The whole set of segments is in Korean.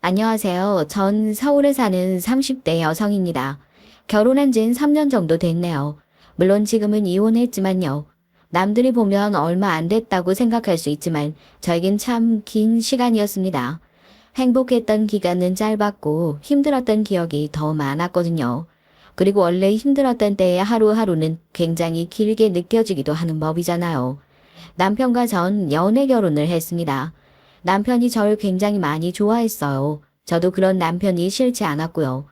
안녕하세요. 전 서울에 사는 30대 여성입니다. 결혼한 지는 3년 정도 됐네요. 물론 지금은 이혼했지만요. 남들이 보면 얼마 안 됐다고 생각할 수 있지만 저에겐 참 긴 시간이었습니다. 행복했던 기간은 짧았고 힘들었던 기억이 더 많았거든요. 그리고 원래 힘들었던 때의 하루하루는 굉장히 길게 느껴지기도 하는 법이잖아요. 남편과 전 연애 결혼을 했습니다. 남편이 저를 굉장히 많이 좋아했어요. 저도 그런 남편이 싫지 않았고요.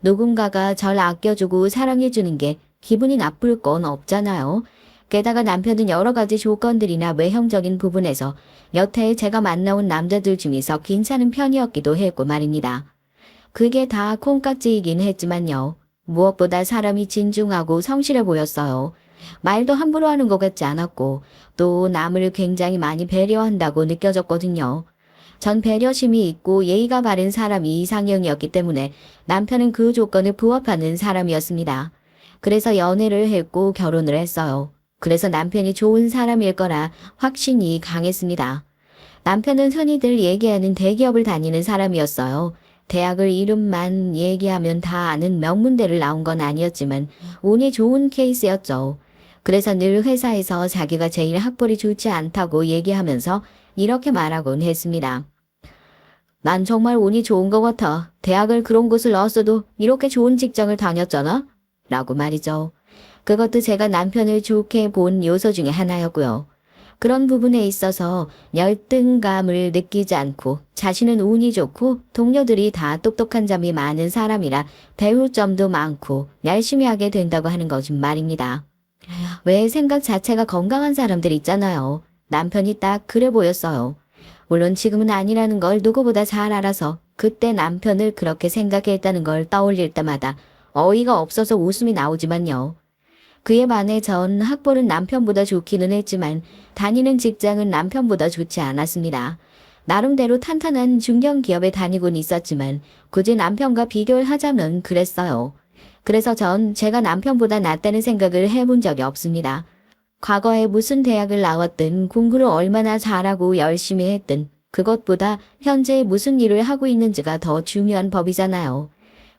누군가가 절 아껴주고 사랑해주는 게 기분이 나쁠 건 없잖아요. 게다가 남편은 여러 가지 조건들이나 외형적인 부분에서 여태 제가 만나온 남자들 중에서 괜찮은 편이었기도 했고 말입니다. 그게 다 콩깍지이긴 했지만요. 무엇보다 사람이 진중하고 성실해 보였어요. 말도 함부로 하는 것 같지 않았고 또 남을 굉장히 많이 배려한다고 느껴졌거든요. 전 배려심이 있고 예의가 바른 사람이 이상형이었기 때문에 남편은 그 조건을 부합하는 사람이었습니다. 그래서 연애를 했고 결혼을 했어요. 그래서 남편이 좋은 사람일 거라 확신이 강했습니다. 남편은 흔히들 얘기하는 대기업을 다니는 사람이었어요. 대학을 이름만 얘기하면 다 아는 명문대를 나온 건 아니었지만 운이 좋은 케이스였죠. 그래서 늘 회사에서 자기가 제일 학벌이 좋지 않다고 얘기하면서 이렇게 말하곤 했습니다. 난 정말 운이 좋은 것 같아. 대학을 그런 곳을 나왔어도 이렇게 좋은 직장을 다녔잖아? 라고 말이죠. 그것도 제가 남편을 좋게 본 요소 중에 하나였고요. 그런 부분에 있어서 열등감을 느끼지 않고 자신은 운이 좋고 동료들이 다 똑똑한 점이 많은 사람이라 배울 점도 많고 열심히 하게 된다고 하는 것은 말입니다. 왜 생각 자체가 건강한 사람들 있잖아요. 남편이 딱 그래 보였어요. 물론 지금은 아니라는 걸 누구보다 잘 알아서 그때 남편을 그렇게 생각했다는 걸 떠올릴 때마다 어이가 없어서 웃음이 나오지만요. 그에 반해 전 학벌은 남편보다 좋기는 했지만 다니는 직장은 남편보다 좋지 않았습니다. 나름대로 탄탄한 중견기업에 다니곤 있었지만 굳이 남편과 비교를 하자면 그랬어요. 그래서 전 제가 남편보다 낫다는 생각을 해본 적이 없습니다. 과거에 무슨 대학을 나왔든 공부를 얼마나 잘하고 열심히 했든 그것보다 현재 무슨 일을 하고 있는지가 더 중요한 법이잖아요.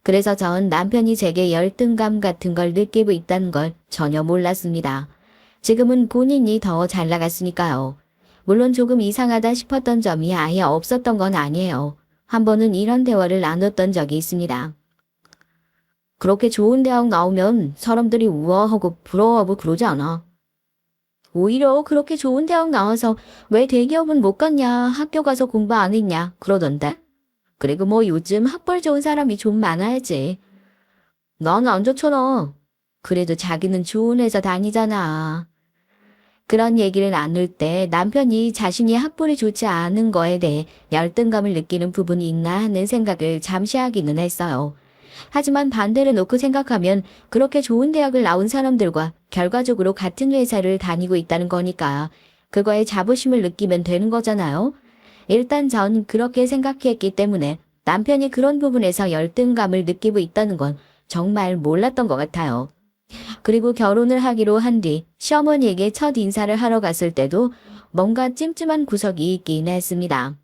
그래서 전 남편이 제게 열등감 같은 걸 느끼고 있다는 걸 전혀 몰랐습니다. 지금은 본인이 더 잘 나갔으니까요. 물론 조금 이상하다 싶었던 점이 아예 없었던 건 아니에요. 한 번은 이런 대화를 나눴던 적이 있습니다. 그렇게 좋은 대학 나오면 사람들이 우아하고 부러워하고 그러지 않아. 오히려 그렇게 좋은 대학 나와서 왜 대기업은 못 갔냐, 학교 가서 공부 안 했냐, 그러던데. 그리고 뭐 요즘 학벌 좋은 사람이 좀 많아야지. 난 안 좋잖아. 그래도 자기는 좋은 회사 다니잖아. 그런 얘기를 나눌 때 남편이 자신이 학벌이 좋지 않은 거에 대해 열등감을 느끼는 부분이 있나 하는 생각을 잠시 하기는 했어요. 하지만 반대를 놓고 생각하면 그렇게 좋은 대학을 나온 사람들과 결과적으로 같은 회사를 다니고 있다는 거니까 그거에 자부심을 느끼면 되는 거잖아요. 일단 전 그렇게 생각했기 때문에 남편이 그런 부분에서 열등감을 느끼고 있다는 건 정말 몰랐던 것 같아요. 그리고 결혼을 하기로 한 뒤 시어머니에게 첫 인사를 하러 갔을 때도 뭔가 찜찜한 구석이 있긴 했습니다.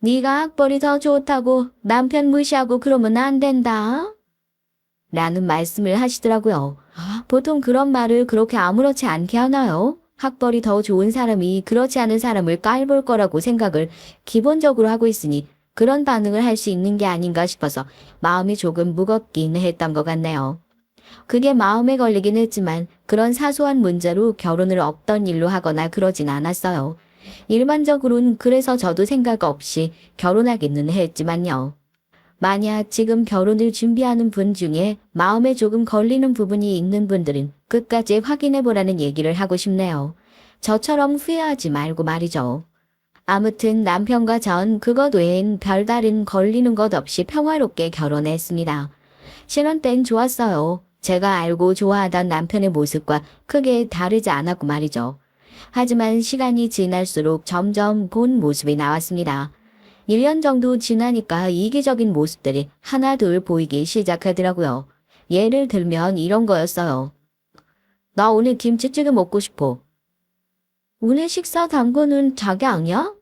네가 학벌이 더 좋다고 남편 무시하고 그러면 안 된다. 라는 말씀을 하시더라고요. 보통 그런 말을 그렇게 아무렇지 않게 하나요? 학벌이 더 좋은 사람이 그렇지 않은 사람을 깔볼 거라고 생각을 기본적으로 하고 있으니 그런 반응을 할 수 있는 게 아닌가 싶어서 마음이 조금 무겁긴 했던 것 같네요. 그게 마음에 걸리긴 했지만 그런 사소한 문제로 결혼을 없던 일로 하거나 그러진 않았어요. 일반적으로는 그래서 저도 생각 없이 결혼하기는 했지만요. 만약 지금 결혼을 준비하는 분 중에 마음에 조금 걸리는 부분이 있는 분들은 끝까지 확인해보라는 얘기를 하고 싶네요. 저처럼 후회하지 말고 말이죠. 아무튼 남편과 전 그것 외엔 별다른 걸리는 것 없이 평화롭게 결혼했습니다. 신혼 땐 좋았어요. 제가 알고 좋아하던 남편의 모습과 크게 다르지 않았고 말이죠. 하지만 시간이 지날수록 점점 본 모습이 나왔습니다. 1년 정도 지나니까 이기적인 모습들이 하나 둘 보이기 시작하더라고요. 예를 들면 이런 거였어요. 나 오늘 김치찌개 먹고 싶어. 오늘 식사 당근은 자기 아니야?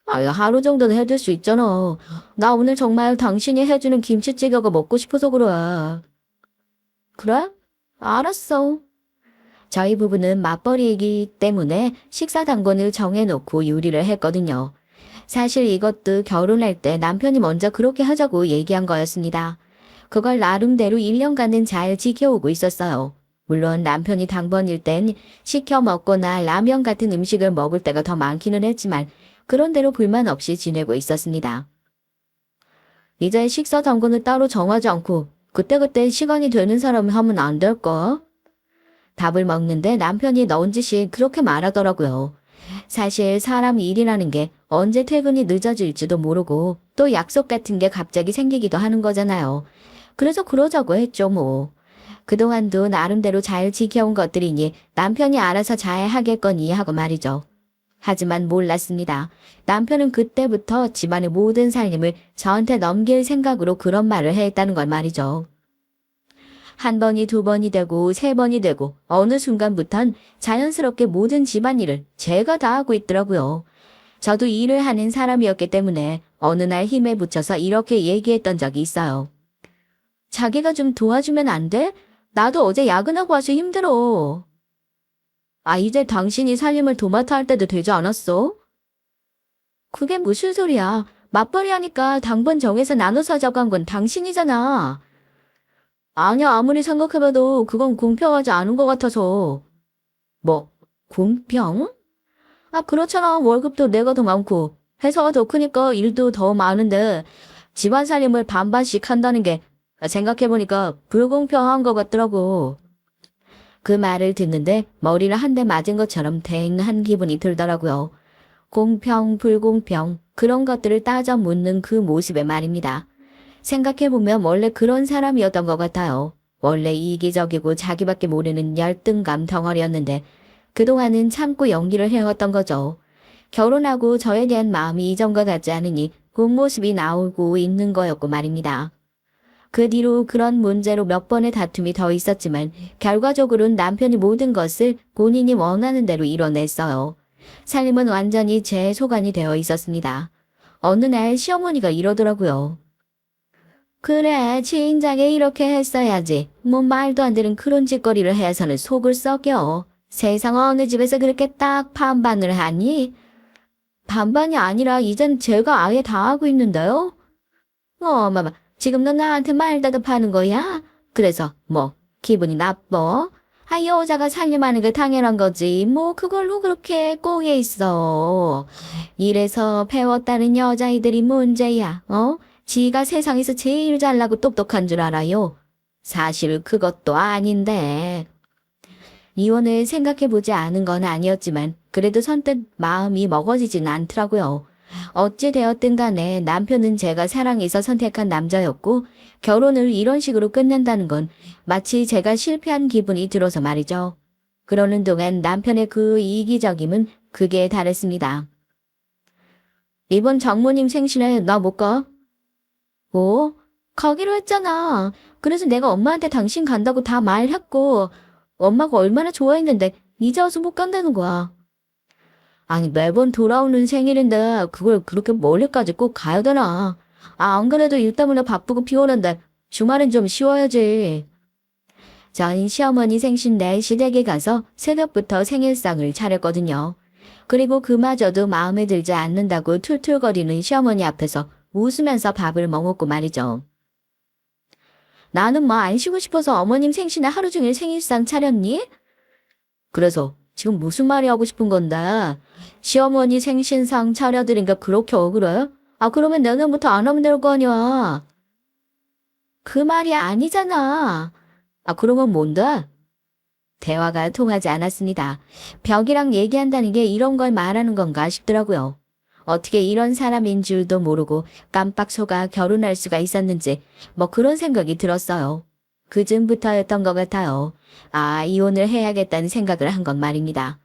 아, 하루 정도는 해줄 수 있잖아. 나 오늘 정말 당신이 해주는 김치찌개가 먹고 싶어서 그래. 그래? 알았어. 저희 부부는 맞벌이이기 때문에 식사 당번을 정해놓고 요리를 했거든요. 사실 이것도 결혼할 때 남편이 먼저 그렇게 하자고 얘기한 거였습니다. 그걸 나름대로 1년간은 잘 지켜오고 있었어요. 물론 남편이 당번일 땐 시켜 먹거나 라면 같은 음식을 먹을 때가 더 많기는 했지만 그런대로 불만 없이 지내고 있었습니다. 이제 식사 당번을 따로 정하지 않고 그때그때 시간이 되는 사람이 하면 안 될까? 밥을 먹는데 남편이 넌지시 그렇게 말하더라고요. 사실 사람 일이라는 게 언제 퇴근이 늦어질지도 모르고 또 약속 같은 게 갑자기 생기기도 하는 거잖아요. 그래서 그러자고 했죠, 뭐. 그동안도 나름대로 잘 지켜온 것들이니 남편이 알아서 잘 하겠거니 하고 말이죠. 하지만 몰랐습니다. 남편은 그때부터 집안의 모든 살림을 저한테 넘길 생각으로 그런 말을 했다는 걸 말이죠. 한 번이 두 번이 되고 세 번이 되고 어느 순간부턴 자연스럽게 모든 집안일을 제가 다 하고 있더라고요. 저도 일을 하는 사람이었기 때문에 어느 날 힘에 부쳐서 이렇게 얘기했던 적이 있어요. 자기가 좀 도와주면 안 돼? 나도 어제 야근하고 와서 힘들어. 아, 이제 당신이 살림을 도맡아 할 때도 되지 않았어? 그게 무슨 소리야. 맞벌이 하니까 당번 정해서 나눠서 하자고 한 건 당신이잖아. 아니야, 아무리 생각해봐도 그건 공평하지 않은 것 같아서. 뭐, 공평? 아, 그렇잖아. 월급도 내가 더 많고, 회사가 더 크니까 일도 더 많은데, 집안 살림을 반반씩 한다는 게 생각해보니까 불공평한 것 같더라고. 그 말을 듣는데 머리를 한 대 맞은 것처럼 댕한 기분이 들더라고요. 공평, 불공평, 그런 것들을 따져 묻는 그 모습에 말입니다. 생각해보면 원래 그런 사람이었던 것 같아요. 원래 이기적이고 자기밖에 모르는 열등감 덩어리였는데 그동안은 참고 연기를 해왔던 거죠. 결혼하고 저에 대한 마음이 이전과 같지 않으니 그 모습이 나오고 있는 거였고 말입니다. 그 뒤로 그런 문제로 몇 번의 다툼이 더 있었지만 결과적으로는 남편이 모든 것을 본인이 원하는 대로 이뤄냈어요. 살림은 완전히 제 소관이 되어 있었습니다. 어느 날 시어머니가 이러더라고요. 그래, 지인장에 이렇게 했어야지. 뭐 말도 안 되는 그런 짓거리를 해서는 속을 썩여. 세상 어느 집에서 그렇게 딱 반반을 하니? 반반이 아니라 이젠 제가 아예 다 하고 있는데요? 어마마, 지금 너 나한테 말 대답하는 거야? 그래서 뭐 기분이 나빠? 아, 여자가 살림하는 게 당연한 거지. 뭐 그걸로 그렇게 꽁에 있어. 이래서 배웠다는 여자애들이 문제야. 어? 지가 세상에서 제일 잘나고 똑똑한 줄 알아요. 사실 그것도 아닌데. 이혼을 생각해보지 않은 건 아니었지만 그래도 선뜻 마음이 먹어지진 않더라고요. 어찌 되었든 간에 남편은 제가 사랑해서 선택한 남자였고 결혼을 이런 식으로 끝낸다는 건 마치 제가 실패한 기분이 들어서 말이죠. 그러는 동안 남편의 그 이기적임은 극에 달했습니다. 이번 장모님 생신에 나 못 가? 뭐? 가기로 했잖아. 그래서 내가 엄마한테 당신 간다고 다 말했고 엄마가 얼마나 좋아했는데 이제 와서 못 간다는 거야. 아니 매번 돌아오는 생일인데 그걸 그렇게 멀리까지 꼭 가야 되나? 아, 안 그래도 일 때문에 바쁘고 피곤한데 주말엔 좀 쉬어야지. 전 시어머니 생신 날 시댁에 가서 새벽부터 생일상을 차렸거든요. 그리고 그마저도 마음에 들지 않는다고 툴툴거리는 시어머니 앞에서 웃으면서 밥을 먹었고 말이죠. 나는 뭐 안 쉬고 싶어서 어머님 생신에 하루 종일 생일상 차렸니? 그래서 지금 무슨 말이 하고 싶은 건데? 시어머니 생신상 차려드린 게 그렇게 억울해? 아, 그러면 내년부터 안 하면 될 거 아니야. 그 말이 아니잖아. 아, 그러면 뭔데? 대화가 통하지 않았습니다. 벽이랑 얘기한다는 게 이런 걸 말하는 건가 싶더라고요. 어떻게 이런 사람인 줄도 모르고 깜빡 속아 결혼할 수가 있었는지 뭐 그런 생각이 들었어요. 그쯤부터였던 것 같아요. 아, 이혼을 해야겠다는 생각을 한 건 말입니다.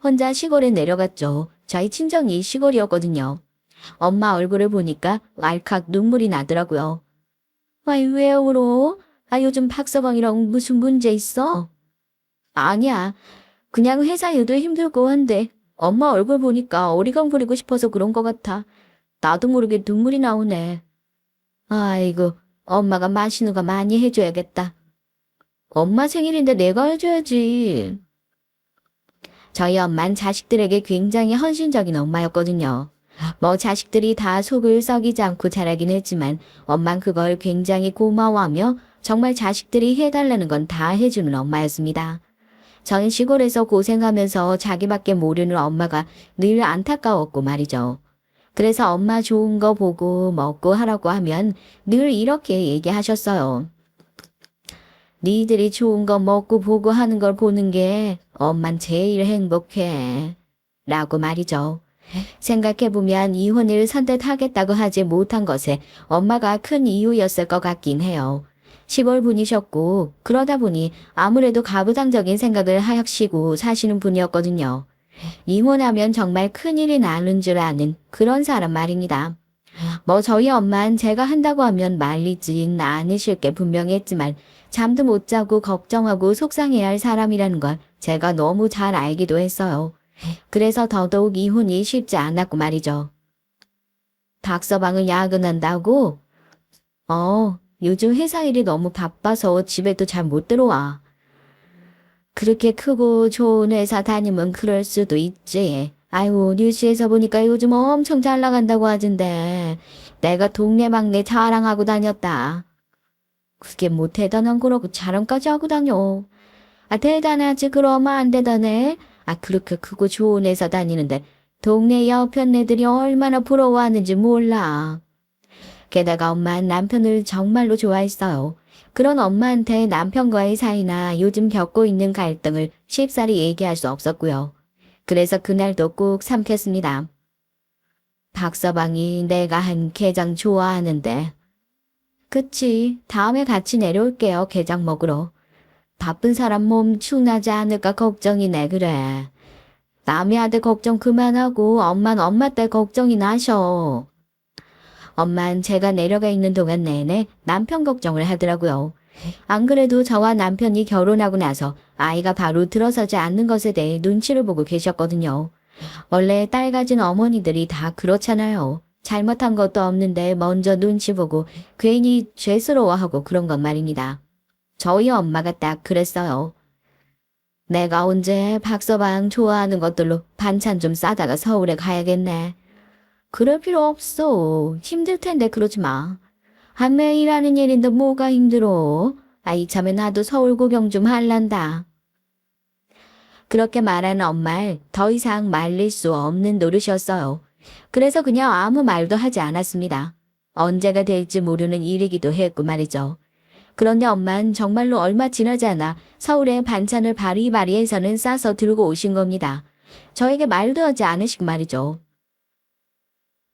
혼자 시골에 내려갔죠. 저희 친정이 시골이었거든요. 엄마 얼굴을 보니까 왈칵 눈물이 나더라고요. 아이, 왜 울어? 아, 요즘 박서방이랑 무슨 문제 있어? 아니야. 그냥 회사 일도 힘들고 한데 엄마 얼굴 보니까 어리광 부리고 싶어서 그런 것 같아. 나도 모르게 눈물이 나오네. 아이고, 엄마가 맛있는 거 많이 해줘야겠다. 엄마 생일인데 내가 해줘야지. 저희 엄만 자식들에게 굉장히 헌신적인 엄마였거든요. 뭐 자식들이 다 속을 썩이지 않고 자라긴 했지만 엄만 그걸 굉장히 고마워하며 정말 자식들이 해달라는 건 다 해주는 엄마였습니다. 전 시골에서 고생하면서 자기밖에 모르는 엄마가 늘 안타까웠고 말이죠. 그래서 엄마 좋은 거 보고 먹고 하라고 하면 늘 이렇게 얘기하셨어요. 니들이 좋은 거 먹고 보고 하는 걸 보는 게 엄만 제일 행복해. 라고 말이죠. 생각해보면 이혼을 선택하겠다고 하지 못한 것에 엄마가 큰 이유였을 것 같긴 해요. 시골 분이셨고 그러다 보니 아무래도 가부장적인 생각을 하시고 사시는 분이었거든요. 이혼하면 정말 큰일이 나는 줄 아는 그런 사람 말입니다. 뭐 저희 엄만 제가 한다고 하면 말리진 않으실 게 분명했지만 잠도 못 자고 걱정하고 속상해할 사람이라는 걸 제가 너무 잘 알기도 했어요. 그래서 더더욱 이혼이 쉽지 않았고 말이죠. 박서방은 야근한다고? 요즘 회사 일이 너무 바빠서 집에도 잘 못 들어와. 그렇게 크고 좋은 회사 다니면 그럴 수도 있지. 아이고, 뉴스에서 보니까 요즘 엄청 잘 나간다고 하던데 내가 동네 막내 자랑하고 다녔다. 그게 뭐 대단한 거라고 자랑까지 하고 다녀. 아, 대단하지 그러면 안 대단해. 아, 그렇게 크고 좋은 회사 다니는데 동네 여편네들이 얼마나 부러워하는지 몰라. 게다가 엄마는 남편을 정말로 좋아했어요. 그런 엄마한테 남편과의 사이나 요즘 겪고 있는 갈등을 쉽사리 얘기할 수 없었고요. 그래서 그날도 꼭 삼켰습니다. 박서방이 내가 한 게장 좋아하는데. 그치, 다음에 같이 내려올게요, 게장 먹으러. 바쁜 사람 몸 축나지 않을까 걱정이네, 그래. 남의 아들 걱정 그만하고 엄만 엄마 딸 걱정이 나셔. 엄만 제가 내려가 있는 동안 내내 남편 걱정을 하더라고요. 안 그래도 저와 남편이 결혼하고 나서 아이가 바로 들어서지 않는 것에 대해 눈치를 보고 계셨거든요. 원래 딸 가진 어머니들이 다 그렇잖아요. 잘못한 것도 없는데 먼저 눈치 보고 괜히 죄스러워하고 그런 것 말입니다. 저희 엄마가 딱 그랬어요. 내가 언제 박서방 좋아하는 것들로 반찬 좀 싸다가 서울에 가야겠네. 그럴 필요 없어. 힘들 텐데 그러지 마. 한 매일 하는 일인데 뭐가 힘들어. 아, 이참에 나도 서울 구경 좀 할란다. 그렇게 말하는 엄마를 더 이상 말릴 수 없는 노릇이었어요. 그래서 그냥 아무 말도 하지 않았습니다. 언제가 될지 모르는 일이기도 했고 말이죠. 그런데 엄마는 정말로 얼마 지나지 않아 서울에 반찬을 바리바리해서는 싸서 들고 오신 겁니다. 저에게 말도 하지 않으시고 말이죠.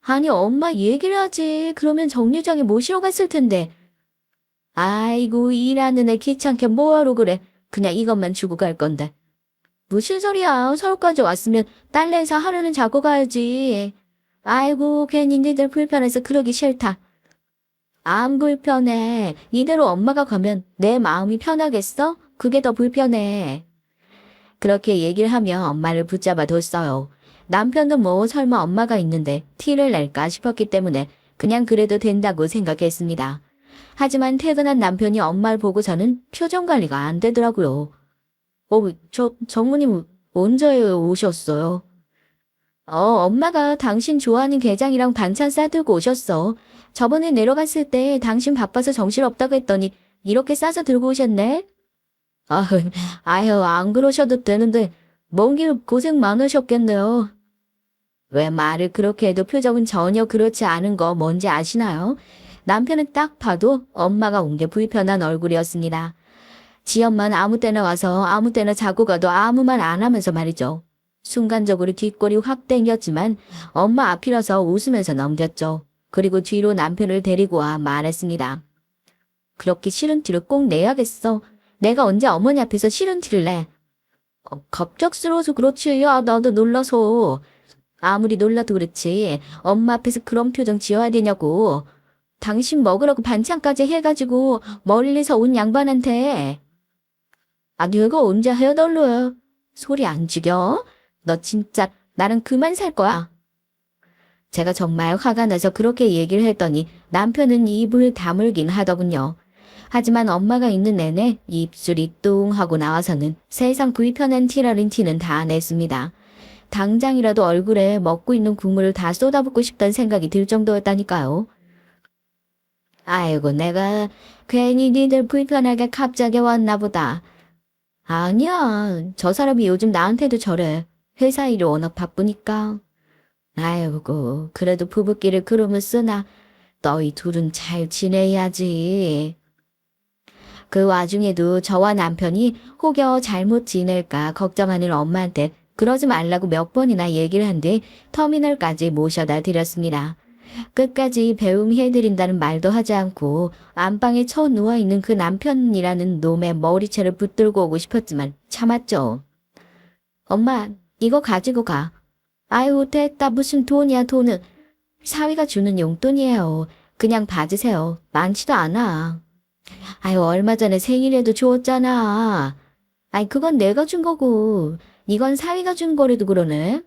아니 엄마 얘기를 하지. 그러면 정류장에 모시러 갔을 텐데. 아이고 일하는 애 귀찮게 뭐하러 그래. 그냥 이것만 주고 갈 건데. 무슨 소리야. 서울까지 왔으면 딸내서 하루는 자고 가야지. 아이고 괜히 니들 불편해서 그러기 싫다. 안 불편해. 이대로 엄마가 가면 내 마음이 편하겠어? 그게 더 불편해. 그렇게 얘기를 하며 엄마를 붙잡아 뒀어요. 남편도 뭐 설마 엄마가 있는데 티를 낼까 싶었기 때문에 그냥 그래도 된다고 생각했습니다. 하지만 퇴근한 남편이 엄마를 보고서는 표정 관리가 안 되더라고요. 정모님 언제 오셨어요? 엄마가 당신 좋아하는 게장이랑 반찬 싸들고 오셨어. 저번에 내려갔을 때 당신 바빠서 정신없다고 했더니 이렇게 싸서 들고 오셨네? 아유, 안 그러셔도 되는데 먼 길 고생 많으셨겠네요. 왜 말을 그렇게 해도 표정은 전혀 그렇지 않은 거 뭔지 아시나요? 남편은 딱 봐도 엄마가 온 게 불편한 얼굴이었습니다. 지엄만 아무 때나 와서 아무 때나 자고 가도 아무 말 안 하면서 말이죠. 순간적으로 뒷골이 확 땡겼지만 엄마 앞이라서 웃으면서 넘겼죠. 그리고 뒤로 남편을 데리고 와 말했습니다. 그렇게 싫은 티를 꼭 내야겠어. 내가 언제 어머니 앞에서 싫은 티를 내. 갑작스러워서 그렇지. 야, 나도 놀라서. 아무리 놀라도 그렇지. 엄마 앞에서 그런 표정 지어야 되냐고. 당신 먹으라고 반찬까지 해가지고 멀리서 온 양반한테. 아, 내가 언제 해달래. 소리 안 죽여? 너 진짜 나는 그만 살 거야. 제가 정말 화가 나서 그렇게 얘기를 했더니 남편은 입을 다물긴 하더군요. 하지만 엄마가 있는 내내 입술이 뚱 하고 나와서는 세상 불편한 티라는 티는 다 냈습니다. 당장이라도 얼굴에 먹고 있는 국물을 다 쏟아붓고 싶다는 생각이 들 정도였다니까요. 아이고, 내가 괜히 니들 불편하게 갑자기 왔나 보다. 아니야, 저 사람이 요즘 나한테도 저래. 회사 일이 워낙 바쁘니까. 아이고, 그래도 부부끼리 그러면 쓰나. 너희 둘은 잘 지내야지. 그 와중에도 저와 남편이 혹여 잘못 지낼까 걱정하는 엄마한테 그러지 말라고 몇 번이나 얘기를 한 뒤 터미널까지 모셔다 드렸습니다. 끝까지 배웅해드린다는 말도 하지 않고 안방에 처 누워있는 그 남편이라는 놈의 머리채를 붙들고 오고 싶었지만 참았죠. 엄마, 이거 가지고 가. 아유, 됐다. 무슨 돈이야, 돈은. 사위가 주는 용돈이에요. 그냥 받으세요. 많지도 않아. 아유, 얼마 전에 생일에도 줬잖아. 아이, 그건 내가 준 거고, 이건 사위가 준 거래도 그러네.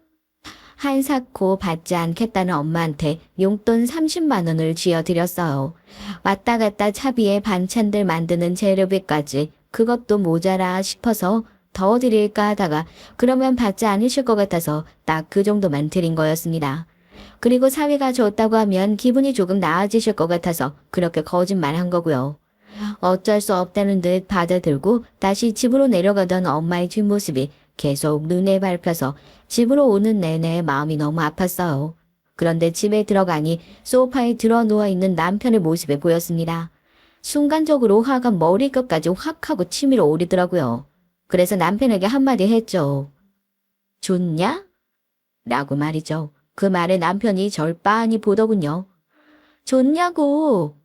한사코 받지 않겠다는 엄마한테 용돈 30만 원을 쥐어드렸어요. 왔다 갔다 차비에 반찬들 만드는 재료비까지 그것도 모자라 싶어서 더 드릴까 하다가 그러면 받지 않으실 것 같아서 딱 그 정도만 드린 거였습니다. 그리고 사위가 줬다고 하면 기분이 조금 나아지실 것 같아서 그렇게 거짓말한 거고요. 어쩔 수 없다는 듯 받아들고 다시 집으로 내려가던 엄마의 뒷모습이 계속 눈에 밟혀서 집으로 오는 내내 마음이 너무 아팠어요. 그런데 집에 들어가니 소파에 들어 누워있는 남편의 모습이 보였습니다. 순간적으로 화가 머리끝까지 확 하고 치밀어 오르더라고요. 그래서 남편에게 한마디 했죠. 좋냐? 라고 말이죠. 그 말에 남편이 절 빤히 보더군요. 좋냐고.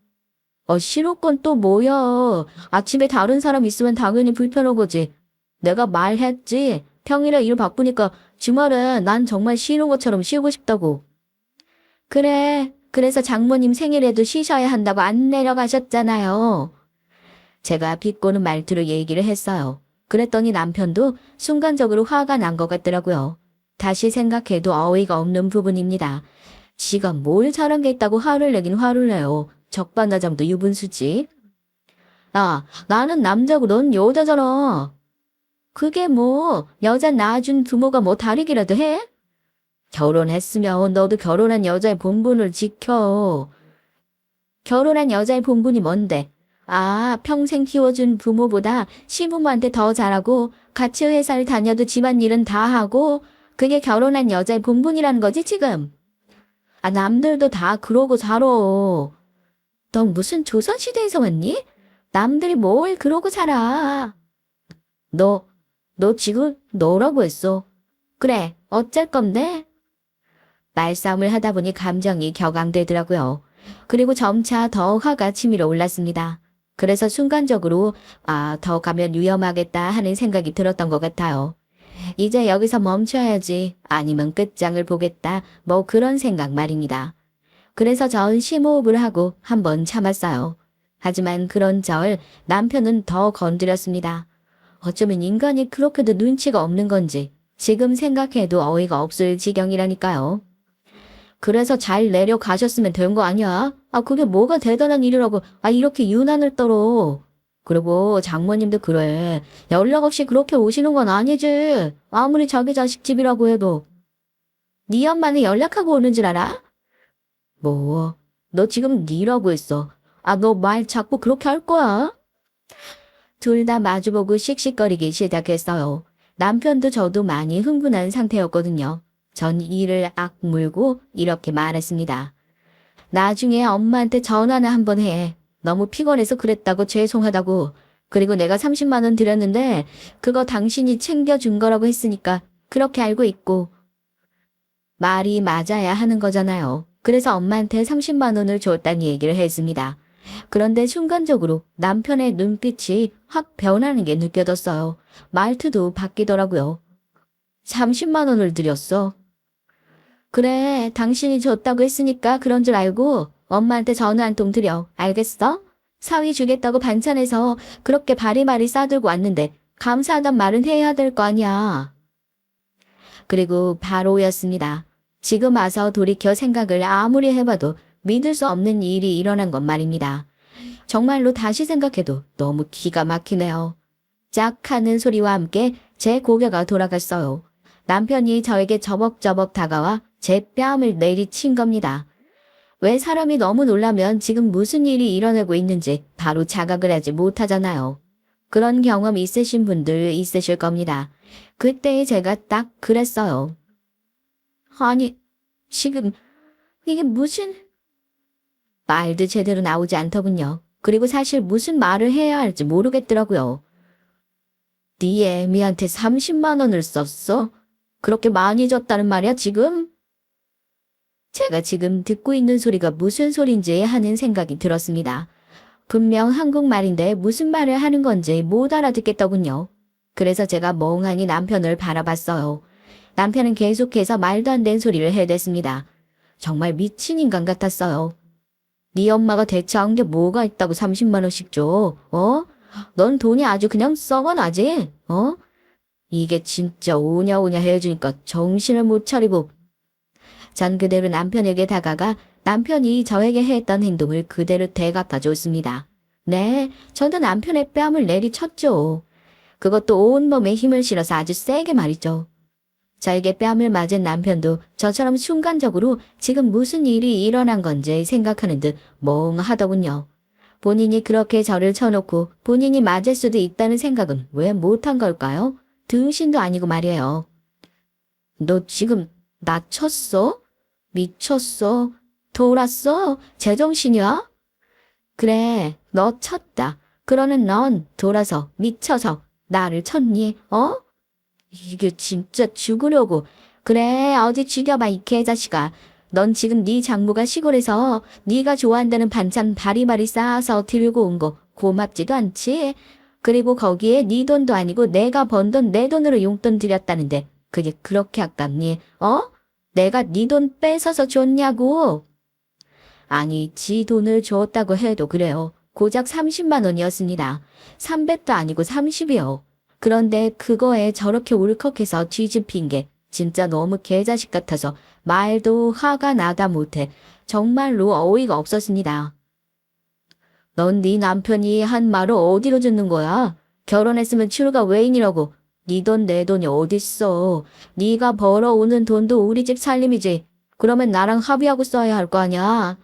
싫었건 또 뭐야. 아침에 다른 사람 있으면 당연히 불편한 거지. 내가 말했지. 평일에 일 바쁘니까 주말은 난 정말 쉬는 것처럼 쉬고 싶다고. 그래. 그래서 장모님 생일에도 쉬셔야 한다고 안 내려가셨잖아요. 제가 비꼬는 말투로 얘기를 했어요. 그랬더니 남편도 순간적으로 화가 난 것 같더라고요. 다시 생각해도 어이가 없는 부분입니다. 지가 뭘 잘한 게 있다고 화를 내긴 화를 내요. 적반하장도 유분수지. 나는 남자고 넌 여자잖아. 그게 뭐 여자 낳아준 부모가 뭐 다르기라도 해? 결혼했으면 너도 결혼한 여자의 본분을 지켜. 결혼한 여자의 본분이 뭔데? 평생 키워준 부모보다 시부모한테 더 잘하고 같이 회사를 다녀도 집안일은 다 하고 그게 결혼한 여자의 본분이라는 거지 지금? 남들도 다 그러고 살아. 너 무슨 조선시대에서 왔니? 남들이 뭘 그러고 살아. 너 지금 너라고 했어. 그래, 어쩔 건데? 말싸움을 하다 보니 감정이 격앙되더라고요. 그리고 점차 더 화가 치밀어 올랐습니다. 그래서 순간적으로 더 가면 위험하겠다 하는 생각이 들었던 것 같아요. 이제 여기서 멈춰야지 아니면 끝장을 보겠다 뭐 그런 생각 말입니다. 그래서 전 심호흡을 하고 한번 참았어요. 하지만 그런 절 남편은 더 건드렸습니다. 어쩌면 인간이 그렇게도 눈치가 없는 건지 지금 생각해도 어이가 없을 지경이라니까요. 그래서 잘 내려가셨으면 된 거 아니야? 그게 뭐가 대단한 일이라고 이렇게 유난을 떨어. 그리고 장모님도 그래. 연락 없이 그렇게 오시는 건 아니지. 아무리 자기 자식 집이라고 해도. 네 엄마는 연락하고 오는 줄 알아? 뭐, 너 지금 니라고 했어. 너 말 자꾸 그렇게 할 거야? 둘 다 마주보고 씩씩거리기 시작했어요. 남편도 저도 많이 흥분한 상태였거든요. 전 이를 악물고 이렇게 말했습니다. 나중에 엄마한테 전화나 한번 해. 너무 피곤해서 그랬다고 죄송하다고. 그리고 내가 30만 원 드렸는데 그거 당신이 챙겨준 거라고 했으니까 그렇게 알고 있고. 말이 맞아야 하는 거잖아요. 그래서 엄마한테 30만 원을 줬다는 얘기를 했습니다. 그런데 순간적으로 남편의 눈빛이 확 변하는 게 느껴졌어요. 말투도 바뀌더라고요. 30만 원을 드렸어. 그래, 당신이 줬다고 했으니까 그런 줄 알고 엄마한테 전화 한 통 드려. 알겠어? 사위 주겠다고 반찬해서 그렇게 바리바리 싸들고 왔는데 감사하단 말은 해야 될 거 아니야. 그리고 바로였습니다. 지금 와서 돌이켜 생각을 아무리 해봐도 믿을 수 없는 일이 일어난 것 말입니다. 정말로 다시 생각해도 너무 기가 막히네요. 짝 하는 소리와 함께 제 고개가 돌아갔어요. 남편이 저에게 저벅저벅 다가와 제 뺨을 내리친 겁니다. 왜 사람이 너무 놀라면 지금 무슨 일이 일어나고 있는지 바로 자각을 하지 못하잖아요. 그런 경험 있으신 분들 있으실 겁니다. 그때 제가 딱 그랬어요. 아니, 지금 이게 무슨... 말도 제대로 나오지 않더군요. 그리고 사실 무슨 말을 해야 할지 모르겠더라고요. 네 애미한테 30만 원을 썼어? 그렇게 많이 줬다는 말이야, 지금? 제가 지금 듣고 있는 소리가 무슨 소린지 하는 생각이 들었습니다. 분명 한국말인데 무슨 말을 하는 건지 못 알아듣겠더군요. 그래서 제가 멍하니 남편을 바라봤어요. 남편은 계속해서 말도 안 되는 소리를 해댔습니다. 정말 미친 인간 같았어요. 네 엄마가 대체 한 게 뭐가 있다고 30만 원씩 줘? 넌 돈이 아주 그냥 썩어나지? 이게 진짜 오냐오냐 해주니까 정신을 못 차리고. 전 그대로 남편에게 다가가 남편이 저에게 했던 행동을 그대로 되갚아 줬습니다. 네, 저도 남편의 뺨을 내리쳤죠. 그것도 온몸에 힘을 실어서 아주 세게 말이죠. 저에게 뺨을 맞은 남편도 저처럼 순간적으로 지금 무슨 일이 일어난 건지 생각하는 듯 멍하더군요. 본인이 그렇게 저를 쳐놓고 본인이 맞을 수도 있다는 생각은 왜 못한 걸까요? 등신도 아니고 말이에요. 너 지금 나 쳤어? 미쳤어? 돌았어? 제정신이야? 그래, 너 쳤다. 그러는 넌 돌아서 미쳐서 나를 쳤니? 이게 진짜 죽으려고. 그래, 어디 죽여봐 이 개자식아. 넌 지금 네 장모가 시골에서 네가 좋아한다는 반찬 바리바리 쌓아서 들고 온 거 고맙지도 않지? 그리고 거기에 네 돈도 아니고 내가 번 돈 내 돈으로 용돈 드렸다는데 그게 그렇게 아깝니? 내가 네 돈 뺏어서 줬냐고. 아니, 지 돈을 줬다고 해도 그래요. 고작 30만 원이었습니다. 300도 아니고 30이요. 그런데 그거에 저렇게 울컥해서 뒤집힌 게 진짜 너무 개자식 같아서 말도 화가 나다 못해 정말로 어이가 없었습니다. 넌 네 남편이 한 말을 어디로 듣는 거야? 결혼했으면 치루가 외인이라고. 네 돈 내 돈이 어딨어. 네가 벌어오는 돈도 우리 집 살림이지. 그러면 나랑 합의하고 써야 할 거 아니야.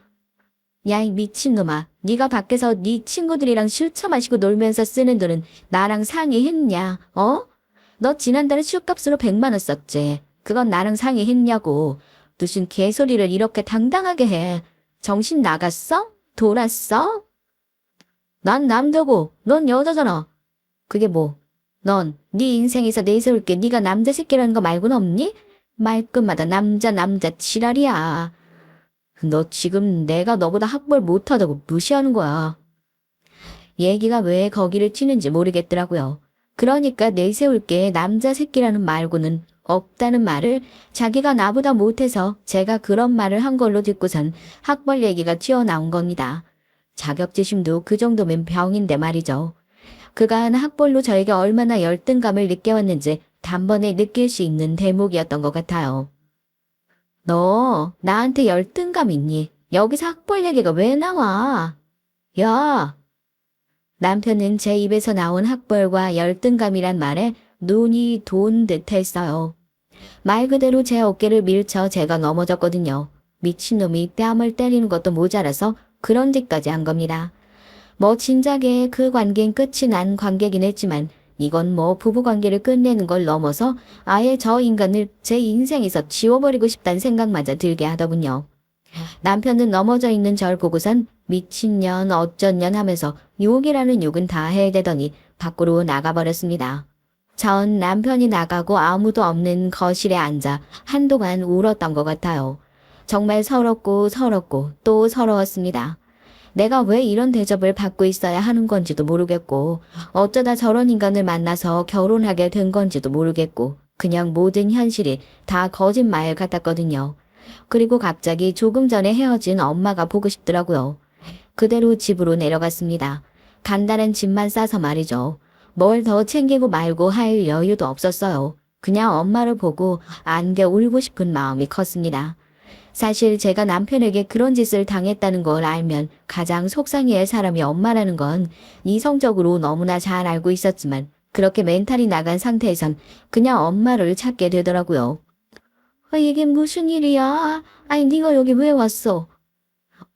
야, 이 미친놈아. 네가 밖에서 네 친구들이랑 술 처마시고 놀면서 쓰는 돈은 나랑 상의했냐? 너 지난달에 술값으로 100만 원 썼지. 그건 나랑 상의했냐고. 무슨 개소리를 이렇게 당당하게 해. 정신 나갔어? 돌았어? 난 남자고 넌 여자잖아. 그게 뭐? 넌 네 인생에서 내세울 게 네가 남자 새끼라는 거 말고는 없니? 말끝마다 남자 지랄이야. 너 지금 내가 너보다 학벌 못하다고 무시하는 거야. 얘기가 왜 거기를 튀는지 모르겠더라고요. 그러니까 내세울 게 남자 새끼라는 말고는 없다는 말을 자기가 나보다 못해서 제가 그런 말을 한 걸로 듣고선 학벌 얘기가 튀어나온 겁니다. 자격지심도 그 정도면 병인데 말이죠. 그간 학벌로 저에게 얼마나 열등감을 느껴왔는지 단번에 느낄 수 있는 대목이었던 것 같아요. 너 나한테 열등감 있니? 여기서 학벌 얘기가 왜 나와? 야! 남편은 제 입에서 나온 학벌과 열등감이란 말에 눈이 돈 듯 했어요. 말 그대로 제 어깨를 밀쳐 제가 넘어졌거든요. 미친놈이 뺨을 때리는 것도 모자라서 그런 짓까지 한 겁니다. 뭐 진작에 그 관계는 끝이 난 관계긴 했지만 이건 뭐 부부관계를 끝내는 걸 넘어서 아예 저 인간을 제 인생에서 지워버리고 싶다는 생각마저 들게 하더군요. 남편은 넘어져 있는 절 보고선 미친년 어쩐년 하면서 욕이라는 욕은 다 해대더니 밖으로 나가버렸습니다. 전 남편이 나가고 아무도 없는 거실에 앉아 한동안 울었던 것 같아요. 정말 서럽고 또 서러웠습니다. 내가 왜 이런 대접을 받고 있어야 하는 건지도 모르겠고 어쩌다 저런 인간을 만나서 결혼하게 된 건지도 모르겠고 그냥 모든 현실이 다 거짓말 같았거든요. 그리고 갑자기 조금 전에 헤어진 엄마가 보고 싶더라고요. 그대로 집으로 내려갔습니다. 간단한 짐만 싸서 말이죠. 뭘 더 챙기고 말고 할 여유도 없었어요. 그냥 엄마를 보고 안겨 울고 싶은 마음이 컸습니다. 사실 제가 남편에게 그런 짓을 당했다는 걸 알면 가장 속상해할 사람이 엄마라는 건 이성적으로 너무나 잘 알고 있었지만 그렇게 멘탈이 나간 상태에선 그냥 엄마를 찾게 되더라고요. 이게 무슨 일이야? 아니 네가 여기 왜 왔어?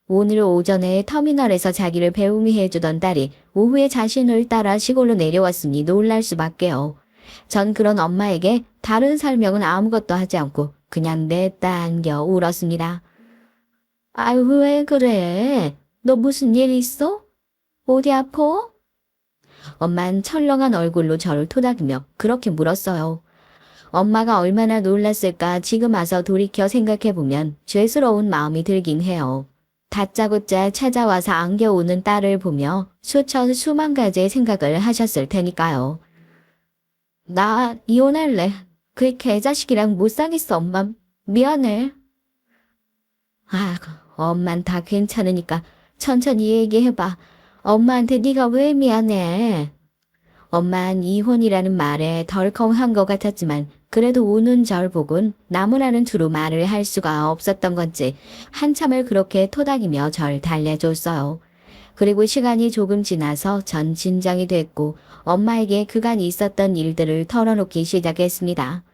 오늘 오전에 터미널에서 자기를 배웅이 해주던 딸이 오후에 자신을 따라 시골로 내려왔으니 놀랄 수밖에요. 전 그런 엄마에게 다른 설명은 아무것도 하지 않고 그냥 냈다 안겨 울었습니다. 아유 왜 그래? 너 무슨 일 있어? 어디 아파? 엄만 철렁한 얼굴로 저를 토닥이며 그렇게 물었어요. 엄마가 얼마나 놀랐을까 지금 와서 돌이켜 생각해보면 죄스러운 마음이 들긴 해요. 다짜고짜 찾아와서 안겨오는 딸을 보며 수천 수만 가지의 생각을 하셨을 테니까요. 나 이혼할래. 그 개자식이랑 못 사겠어 엄마. 미안해. 아, 엄만 다 괜찮으니까 천천히 얘기해봐. 엄마한테 네가 왜 미안해? 엄만 이혼이라는 말에 덜컹한 것 같았지만 그래도 우는 절 보곤 나무라는 투로 말을 할 수가 없었던 건지 한참을 그렇게 토닥이며 절 달래줬어요. 그리고 시간이 조금 지나서 전 진정이 됐고 엄마에게 그간 있었던 일들을 털어놓기 시작했습니다.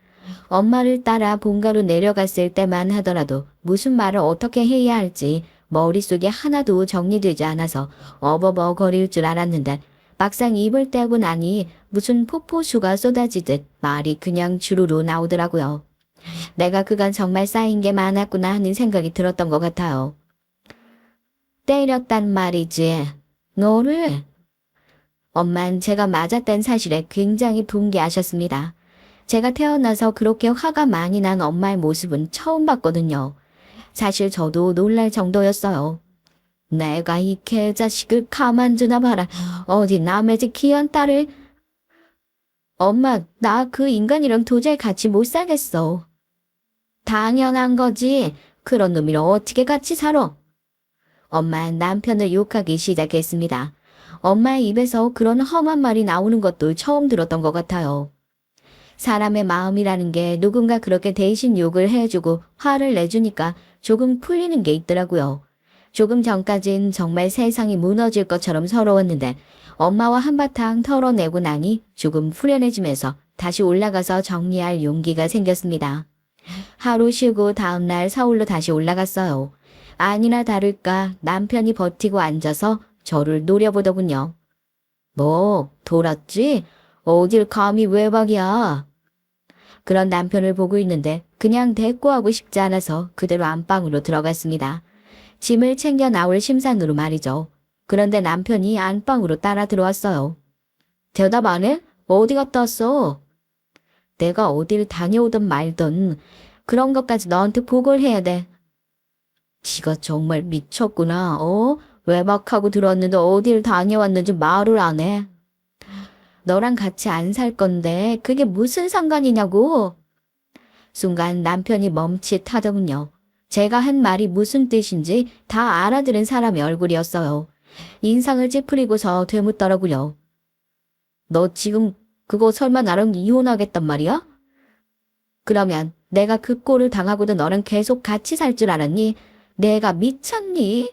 엄마를 따라 본가로 내려갔을 때만 하더라도 무슨 말을 어떻게 해야 할지 머릿속에 하나도 정리되지 않아서 어버버거릴 줄 알았는데 막상 입을 떼고 나니 무슨 폭포수가 쏟아지듯 말이 그냥 주르르 나오더라고요. 내가 그간 정말 쌓인 게 많았구나 하는 생각이 들었던 것 같아요. 때렸단 말이지. 너를? 엄만 제가 맞았다는 사실에 굉장히 분개하셨습니다. 제가 태어나서 그렇게 화가 많이 난 엄마의 모습은 처음 봤거든요. 사실 저도 놀랄 정도였어요. 내가 이 개자식을 가만 두나 봐라. 어디 남의 집 귀한 딸을. 엄마, 나 그 인간이랑 도저히 같이 못 살겠어. 당연한 거지. 그런 놈이랑 어떻게 같이 살아? 엄마는 남편을 욕하기 시작했습니다. 엄마의 입에서 그런 험한 말이 나오는 것도 처음 들었던 것 같아요. 사람의 마음이라는 게 누군가 그렇게 대신 욕을 해주고 화를 내주니까 조금 풀리는 게 있더라고요. 조금 전까진 정말 세상이 무너질 것처럼 서러웠는데 엄마와 한바탕 털어내고 나니 조금 후련해지면서 다시 올라가서 정리할 용기가 생겼습니다. 하루 쉬고 다음날 서울로 다시 올라갔어요. 아니나 다를까 남편이 버티고 앉아서 저를 노려보더군요. 뭐 돌았지? 어딜 감히 외박이야. 그런 남편을 보고 있는데 그냥 대꾸하고 싶지 않아서 그대로 안방으로 들어갔습니다. 짐을 챙겨 나올 심산으로 말이죠. 그런데 남편이 안방으로 따라 들어왔어요. 대답 안 해? 어디 갔다 왔어? 내가 어딜 다녀오든 말든 그런 것까지 너한테 보고를 해야 돼. 지가 정말 미쳤구나. 외박하고 들어왔는데 어딜 다녀왔는지 말을 안 해. 너랑 같이 안 살 건데 그게 무슨 상관이냐고. 순간 남편이 멈칫하더군요. 제가 한 말이 무슨 뜻인지 다 알아들은 사람의 얼굴이었어요. 인상을 찌푸리고서 되묻더라고요. 너 지금 그거 설마 나랑 이혼하겠단 말이야? 그러면 내가 그 꼴을 당하고도 너랑 계속 같이 살 줄 알았니? 내가 미쳤니?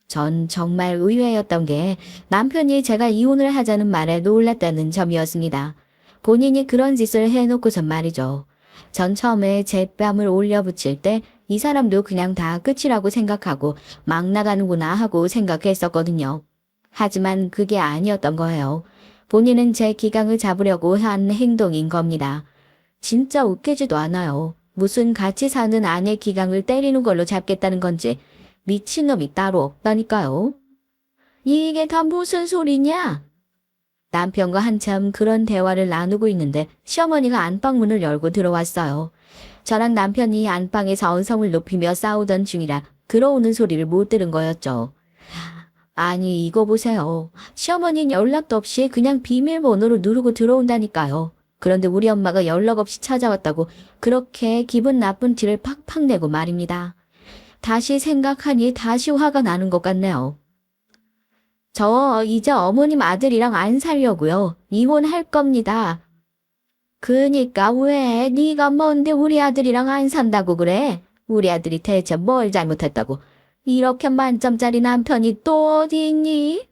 전 정말 의외였던 게 남편이 제가 이혼을 하자는 말에 놀랐다는 점이었습니다. 본인이 그런 짓을 해놓고선 말이죠. 전 처음에 제 뺨을 올려붙일 때 이 사람도 그냥 다 끝이라고 생각하고 막 나가는구나 하고 생각했었거든요. 하지만 그게 아니었던 거예요. 본인은 제 기강을 잡으려고 한 행동인 겁니다. 진짜 웃기지도 않아요. 무슨 같이 사는 아내 기강을 때리는 걸로 잡겠다는 건지 미친놈이 따로 없다니까요. 이게 다 무슨 소리냐? 남편과 한참 그런 대화를 나누고 있는데 시어머니가 안방문을 열고 들어왔어요. 저랑 남편이 안방에서 언성을 높이며 싸우던 중이라 들어오는 소리를 못 들은 거였죠. 아니 이거 보세요. 시어머니는 연락도 없이 그냥 비밀번호를 누르고 들어온다니까요. 그런데 우리 엄마가 연락 없이 찾아왔다고 그렇게 기분 나쁜 티를 팍팍 내고 말입니다. 다시 생각하니 다시 화가 나는 것 같네요. 저 이제 어머님 아들이랑 안 살려고요. 이혼할 겁니다. 그니까 왜 네가 뭔데 우리 아들이랑 안 산다고 그래? 우리 아들이 대체 뭘 잘못했다고? 이렇게 만점짜리 남편이 또 어디 있니?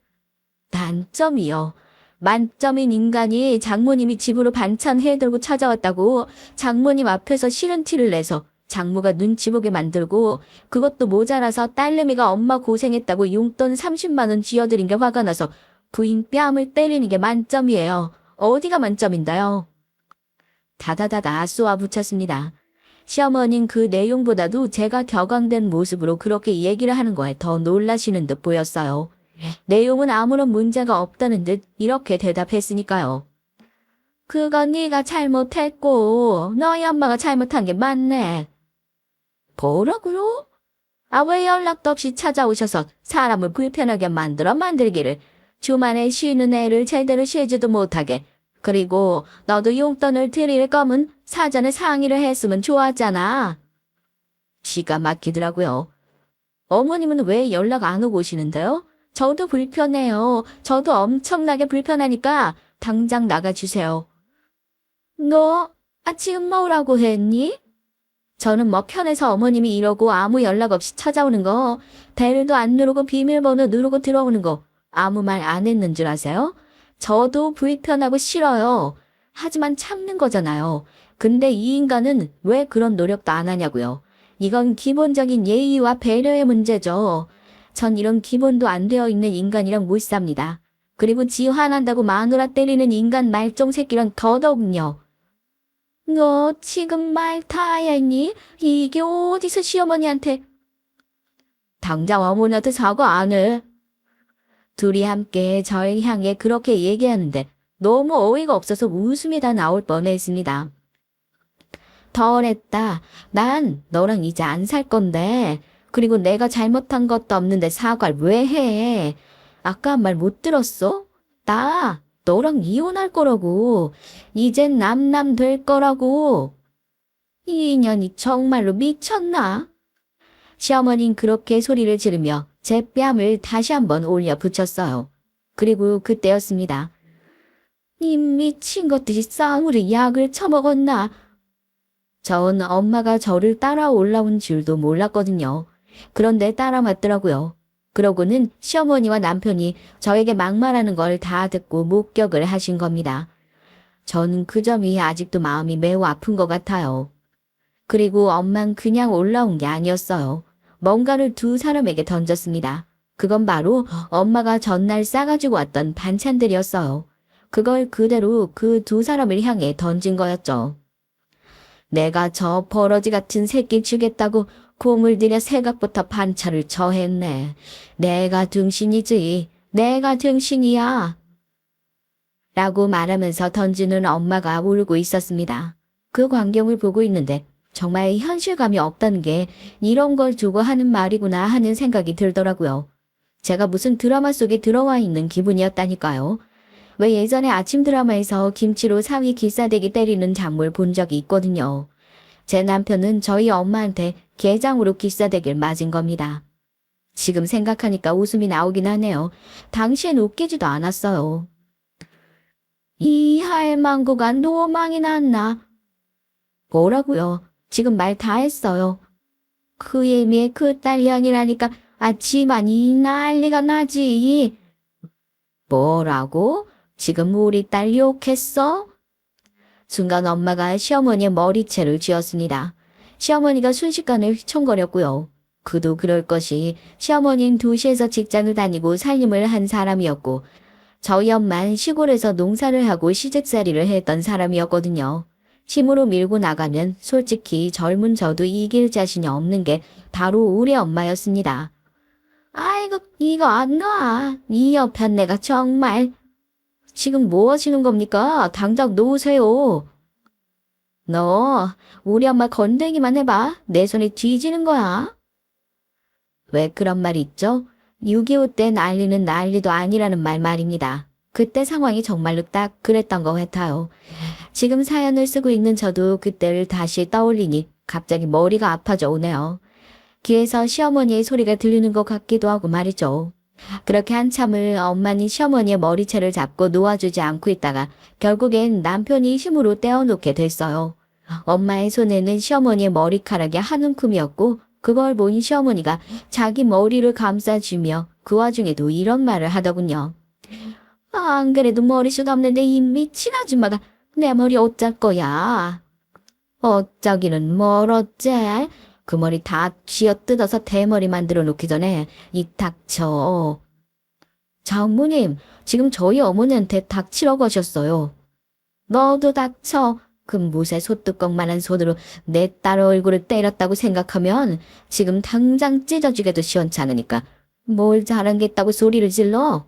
단점이요. 만점인 인간이 장모님이 집으로 반찬 해들고 찾아왔다고 장모님 앞에서 싫은 티를 내서 장모가 눈치 보게 만들고 그것도 모자라서 딸내미가 엄마 고생했다고 용돈 30만 원 쥐어드린 게 화가 나서 부인 뺨을 때리는 게 만점이에요. 어디가 만점인가요? 다다다다 쏘아 붙였습니다. 시어머니는 그 내용보다도 제가 격앙된 모습으로 그렇게 얘기를 하는 거에 더 놀라시는 듯 보였어요. 내용은 아무런 문제가 없다는 듯 이렇게 대답했으니까요. 그건 네가 잘못했고 너희 엄마가 잘못한 게 맞네. 뭐라고요? 아, 왜 연락도 없이 찾아오셔서 사람을 불편하게 만들기를. 주말에 쉬는 애를 제대로 쉬지도 못하게. 그리고 너도 용돈을 드릴 거면 사전에 상의를 했으면 좋았잖아. 기가 막히더라고요. 어머님은 왜 연락 안 오고 오시는데요? 저도 불편해요. 저도 엄청나게 불편하니까 당장 나가주세요. 너, 지금 뭐라고 했니? 저는 뭐 편해서 어머님이 이러고 아무 연락 없이 찾아오는 거, 벨도 안 누르고 비밀번호 누르고 들어오는 거, 아무 말 안 했는 줄 아세요? 저도 불편하고 싫어요. 하지만 참는 거잖아요. 근데 이 인간은 왜 그런 노력도 안 하냐고요. 이건 기본적인 예의와 배려의 문제죠. 전 이런 기본도 안 되어 있는 인간이랑 못 삽니다. 그리고 지 화난다고 마누라 때리는 인간 말종 새끼랑 더더욱요. 너 지금 말 다 했니? 이게 어디서 시어머니한테. 당장 어머니한테 사과 안 해. 둘이 함께 저를 향해 그렇게 얘기하는데 너무 어이가 없어서 웃음이 다 나올 뻔했습니다. 덜했다. 난 너랑 이제 안 살 건데. 그리고 내가 잘못한 것도 없는데 사과를 왜 해? 아까 말 못 들었어? 나 너랑 이혼할 거라고. 이젠 남남 될 거라고. 이 인연이 정말로 미쳤나? 시어머니는 그렇게 소리를 지르며 제 뺨을 다시 한번 올려 붙였어요. 그리고 그때였습니다. 이 미친 것들이 싸움으로 약을 처먹었나? 전 엄마가 저를 따라 올라온 줄도 몰랐거든요. 그런데 따라 맞더라고요. 그러고는 시어머니와 남편이 저에게 막말하는 걸 다 듣고 목격을 하신 겁니다. 전 그 점이 아직도 마음이 매우 아픈 것 같아요. 그리고 엄만 그냥 올라온 게 아니었어요. 뭔가를 두 사람에게 던졌습니다. 그건 바로 엄마가 전날 싸가지고 왔던 반찬들이었어요. 그걸 그대로 그 두 사람을 향해 던진 거였죠. 내가 저 버러지 같은 새끼 주겠다고 공을 들여 새각부터 반찬을 처했네. 내가 등신이지. 내가 등신이야. 라고 말하면서 던지는 엄마가 울고 있었습니다. 그 광경을 보고 있는데 정말 현실감이 없다는 게 이런 걸 두고 하는 말이구나 하는 생각이 들더라고요. 제가 무슨 드라마 속에 들어와 있는 기분이었다니까요. 왜 예전에 아침 드라마에서 김치로 사위 기싸대기 때리는 장면을 본 적이 있거든요. 제 남편은 저희 엄마한테 게장으로 기싸대기를 맞은 겁니다. 지금 생각하니까 웃음이 나오긴 하네요. 당시엔 웃기지도 않았어요. 이 할망구가 노망이 났나? 뭐라고요? 지금 말 다 했어요. 그 애미의 그 딸량이라니까 집안이 난리가 나지. 뭐라고? 지금 우리 딸 욕했어? 순간 엄마가 시어머니의 머리채를 쥐었습니다. 시어머니가 순식간에 휘청거렸고요. 그도 그럴 것이 시어머니는 도시에서 직장을 다니고 살림을 한 사람이었고 저희 엄마는 시골에서 농사를 하고 시집살이를 했던 사람이었거든요. 힘으로 밀고 나가면 솔직히 젊은 저도 이길 자신이 없는 게 바로 우리 엄마였습니다. 아이고 이거 안 놔. 이 옆엔 내가 정말. 지금 뭐 하시는 겁니까? 당장 놓으세요. 너 우리 엄마 건들기만 해봐. 내 손에 뒤지는 거야. 왜 그런 말 있죠? 6.25 때 난리는 난리도 아니라는 말입니다. 그때 상황이 정말로 딱 그랬던 것 같아요. 지금 사연을 쓰고 있는 저도 그때를 다시 떠올리니 갑자기 머리가 아파져 오네요. 귀에서 시어머니의 소리가 들리는 것 같기도 하고 말이죠. 그렇게 한참을 엄마는 시어머니의 머리채를 잡고 놓아주지 않고 있다가 결국엔 남편이 힘으로 떼어놓게 됐어요. 엄마의 손에는 시어머니의 머리카락이 한 움큼이었고 그걸 보니 시어머니가 자기 머리를 감싸주며 그 와중에도 이런 말을 하더군요. 안 그래도 머리숱 없는데 이 미친 아줌마가 내 머리 어쩔 거야. 어쩌기는 뭘 어째? 그 머리 다 쥐어뜯어서 대머리 만들어 놓기 전에 입 닥쳐. 장모님, 지금 저희 어머니한테 닥치라고 하셨어요. 너도 닥쳐. 그 무쇠 소뚜껑만한 손으로 내 딸 얼굴을 때렸다고 생각하면 지금 당장 찢어지게도 시원찮으니까 뭘 잘한겠다고 소리를 질러?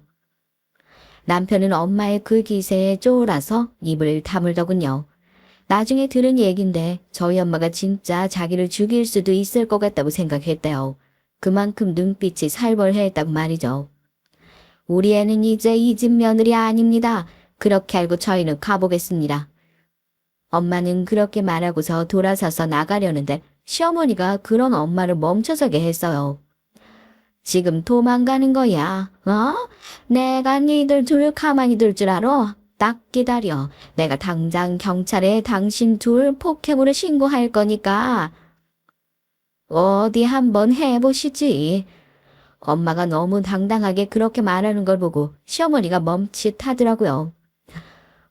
남편은 엄마의 그 기세에 쫄아서 입을 다물더군요. 나중에 들은 얘긴데 저희 엄마가 진짜 자기를 죽일 수도 있을 것 같다고 생각했대요. 그만큼 눈빛이 살벌했다고 말이죠. 우리 애는 이제 이 집 며느리 아닙니다. 그렇게 알고 저희는 가보겠습니다. 엄마는 그렇게 말하고서 돌아서서 나가려는데 시어머니가 그런 엄마를 멈춰서게 했어요. 지금 도망가는 거야. 내가 니들 둘 가만히 둘 줄 알아? 딱 기다려. 내가 당장 경찰에 당신 둘 폭행으로 신고할 거니까. 어디 한번 해보시지. 엄마가 너무 당당하게 그렇게 말하는 걸 보고 시어머니가 멈칫하더라고요.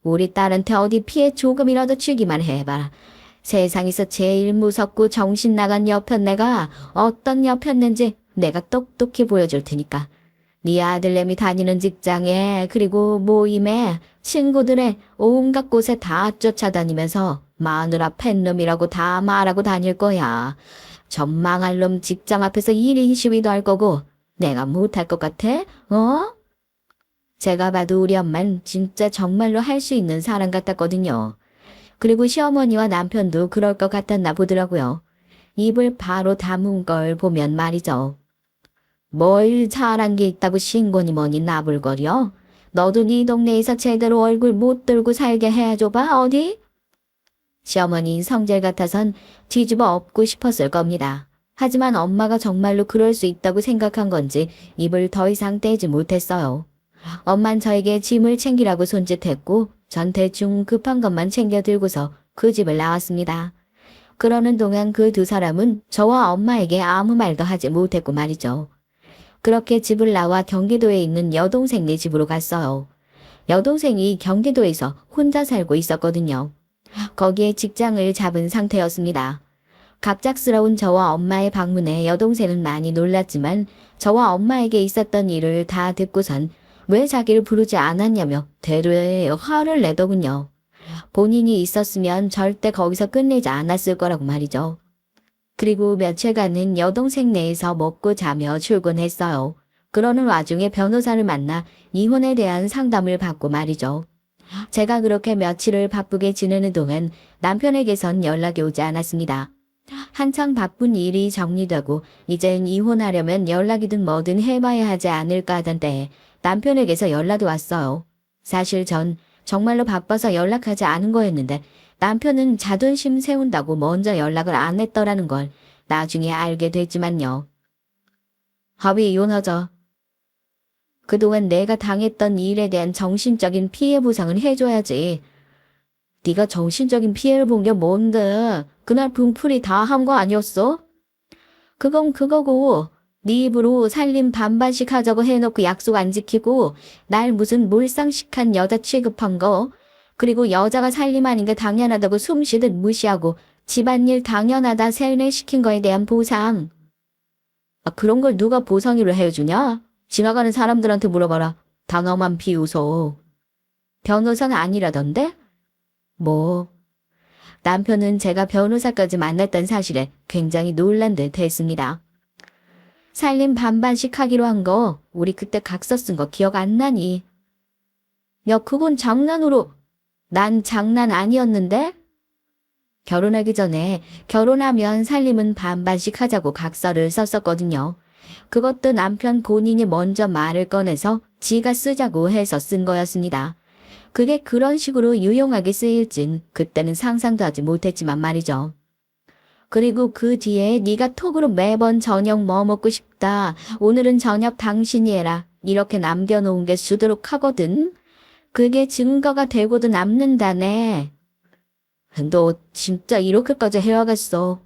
우리 딸한테 어디 피해 조금이라도 주기만 해봐. 세상에서 제일 무섭고 정신 나간 여편네가 어떤 여편네인지 내가 똑똑히 보여줄 테니까. 네 아들내미 다니는 직장에 그리고 모임에 친구들의 온갖 곳에 다 쫓아다니면서 마누라 팬놈이라고 다 말하고 다닐 거야. 저 망할 놈 직장 앞에서 1인 시위도 할 거고 내가 못할 것 같아? 제가 봐도 우리 엄만 진짜 정말로 할 수 있는 사람 같았거든요. 그리고 시어머니와 남편도 그럴 것 같았나 보더라고요. 입을 바로 다문 걸 보면 말이죠. 뭘 잘한 게 있다고 신고니 뭐니 나불거려? 너도 네 동네에서 제대로 얼굴 못 들고 살게 해줘봐 어디? 시어머니 성질 같아선 뒤집어 엎고 싶었을 겁니다. 하지만 엄마가 정말로 그럴 수 있다고 생각한 건지 입을 더 이상 떼지 못했어요. 엄만 저에게 짐을 챙기라고 손짓했고 전 대충 급한 것만 챙겨 들고서 그 집을 나왔습니다. 그러는 동안 그 두 사람은 저와 엄마에게 아무 말도 하지 못했고 말이죠. 그렇게 집을 나와 경기도에 있는 여동생네 집으로 갔어요. 여동생이 경기도에서 혼자 살고 있었거든요. 거기에 직장을 잡은 상태였습니다. 갑작스러운 저와 엄마의 방문에 여동생은 많이 놀랐지만 저와 엄마에게 있었던 일을 다 듣고선 왜 자기를 부르지 않았냐며 대뢰 화를 내더군요. 본인이 있었으면 절대 거기서 끝내지 않았을 거라고 말이죠. 그리고 며칠간은 여동생 내에서 먹고 자며 출근했어요. 그러는 와중에 변호사를 만나 이혼에 대한 상담을 받고 말이죠. 제가 그렇게 며칠을 바쁘게 지내는 동안 남편에게선 연락이 오지 않았습니다. 한창 바쁜 일이 정리되고 이젠 이혼하려면 연락이든 뭐든 해봐야 하지 않을까 하던 때에 남편에게서 연락이 왔어요. 사실 전 정말로 바빠서 연락하지 않은 거였는데 남편은 자존심 세운다고 먼저 연락을 안 했더라는 걸 나중에 알게 됐지만요. 합의 이혼하자. 그동안 내가 당했던 일에 대한 정신적인 피해 보상은 해줘야지. 네가 정신적인 피해를 본 게 뭔데? 그날 분풀이 다 한 거 아니었어? 그건 그거고 네 입으로 살림 반반씩 하자고 해놓고 약속 안 지키고 날 무슨 몰상식한 여자 취급한 거 그리고 여자가 살림하는 게 당연하다고 숨쉬듯 무시하고 집안일 당연하다 세뇌시킨 거에 대한 보상. 그런 걸 누가 보상으로 해주냐? 지나가는 사람들한테 물어봐라. 단어만 비웃어. 변호사는 아니라던데? 뭐. 남편은 제가 변호사까지 만났던 사실에 굉장히 놀란 듯 했습니다. 살림 반반씩 하기로 한 거 우리 그때 각서 쓴 거 기억 안 나니? 야 그건 장난으로. 난 장난 아니었는데? 결혼하기 전에 결혼하면 살림은 반반씩 하자고 각서를 썼었거든요. 그것도 남편 본인이 먼저 말을 꺼내서 지가 쓰자고 해서 쓴 거였습니다. 그게 그런 식으로 유용하게 쓰일진 그때는 상상도 하지 못했지만 말이죠. 그리고 그 뒤에 네가 톡으로 매번 저녁 뭐 먹고 싶다. 오늘은 저녁 당신이 해라. 이렇게 남겨놓은 게 수두룩하거든. 그게 증거가 되고도 남는다네. 너 진짜 이렇게까지 해야겠어.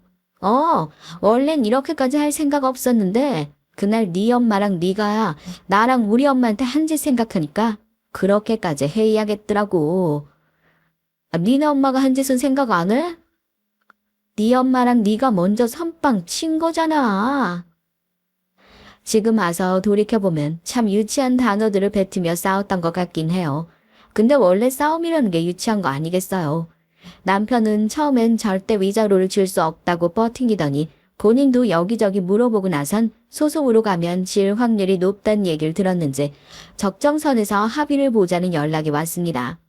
원래는 이렇게까지 할 생각 없었는데 그날 네 엄마랑 네가 나랑 우리 엄마한테 한 짓 생각하니까 그렇게까지 해야겠더라고. 니네 엄마가 한 짓은 생각 안 해? 네 엄마랑 네가 먼저 선빵 친 거잖아. 지금 와서 돌이켜보면 참 유치한 단어들을 뱉으며 싸웠던 것 같긴 해요. 근데 원래 싸움이라는 게 유치한 거 아니겠어요. 남편은 처음엔 절대 위자료를 줄 수 없다고 버팅기더니 본인도 여기저기 물어보고 나선 소송으로 가면 질 확률이 높다는 얘기를 들었는지 적정선에서 합의를 보자는 연락이 왔습니다.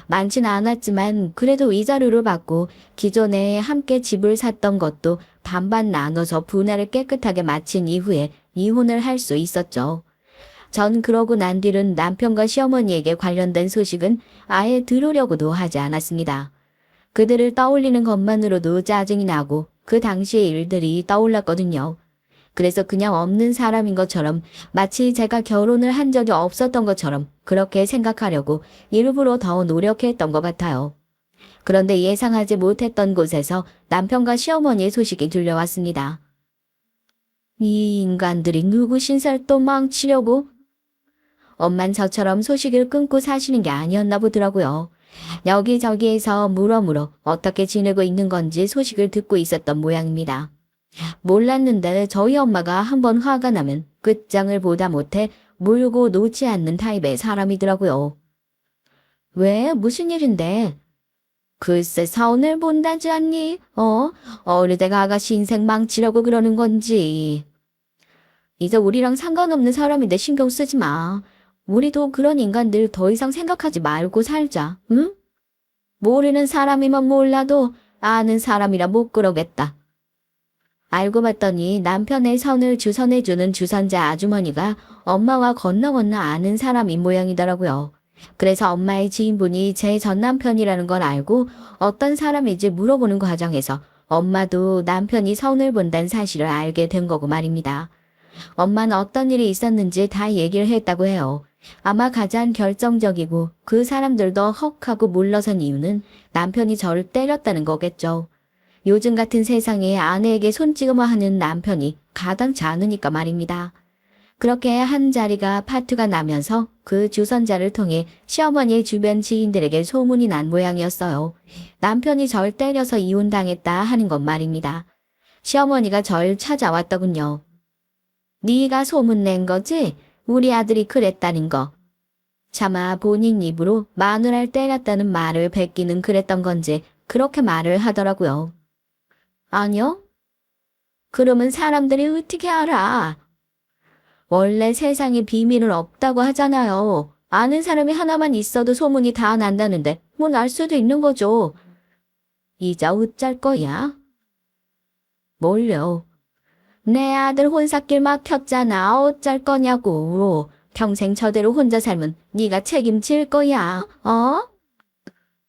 많진 않았지만 그래도 위자료를 받고 기존에 함께 집을 샀던 것도 반반 나눠서 분할을 깨끗하게 마친 이후에 이혼을 할 수 있었죠. 전 그러고 난 뒤는 남편과 시어머니에게 관련된 소식은 아예 들으려고도 하지 않았습니다. 그들을 떠올리는 것만으로도 짜증이 나고 그 당시의 일들이 떠올랐거든요. 그래서 그냥 없는 사람인 것처럼 마치 제가 결혼을 한 적이 없었던 것처럼 그렇게 생각하려고 일부러 더 노력했던 것 같아요. 그런데 예상하지 못했던 곳에서 남편과 시어머니의 소식이 들려왔습니다. 이 인간들이 누구 신사를 또 망치려고? 엄만 저처럼 소식을 끊고 사시는 게 아니었나 보더라고요. 여기저기에서 물어물어 어떻게 지내고 있는 건지 소식을 듣고 있었던 모양입니다. 몰랐는데 저희 엄마가 한번 화가 나면 끝장을 보다 못해 물고 놓지 않는 타입의 사람이더라고요. 왜? 무슨 일인데? 글쎄 사원을 본다지 않니? 어느새가 아가씨 인생 망치려고 그러는 건지. 이제 우리랑 상관없는 사람인데 신경 쓰지 마. 우리도 그런 인간들 더 이상 생각하지 말고 살자, 응? 모르는 사람이면 몰라도 아는 사람이라 못 그러겠다. 알고 봤더니 남편의 선을 주선해주는 주선자 아주머니가 엄마와 건너 아는 사람인 모양이더라고요. 그래서 엄마의 지인분이 제 전남편이라는 걸 알고 어떤 사람인지 물어보는 과정에서 엄마도 남편이 선을 본다는 사실을 알게 된 거고 말입니다. 엄마는 어떤 일이 있었는지 다 얘기를 했다고 해요. 아마 가장 결정적이고 그 사람들도 헉하고 물러선 이유는 남편이 저를 때렸다는 거겠죠. 요즘 같은 세상에 아내에게 손찌검하는 남편이 가당치 않으니까 말입니다. 그렇게 한 자리가 파투가 나면서 그 주선자를 통해 시어머니의 주변 지인들에게 소문이 난 모양이었어요. 남편이 절 때려서 이혼당했다 하는 것 말입니다. 시어머니가 절 찾아왔더군요. 네가 소문낸 거지? 우리 아들이 그랬다는 거. 차마 본인 입으로 마누라를 때렸다는 말을 뱉기는 그랬던 건지 그렇게 말을 하더라고요. 아니요? 그러면 사람들이 어떻게 알아? 원래 세상에 비밀은 없다고 하잖아요. 아는 사람이 하나만 있어도 소문이 다 난다는데 뭐 날 수도 있는 거죠. 이제 어쩔 거야? 뭘요? 내 아들 혼삿길 막혔잖아. 어쩔 거냐고. 평생 저대로 혼자 살면 네가 책임질 거야.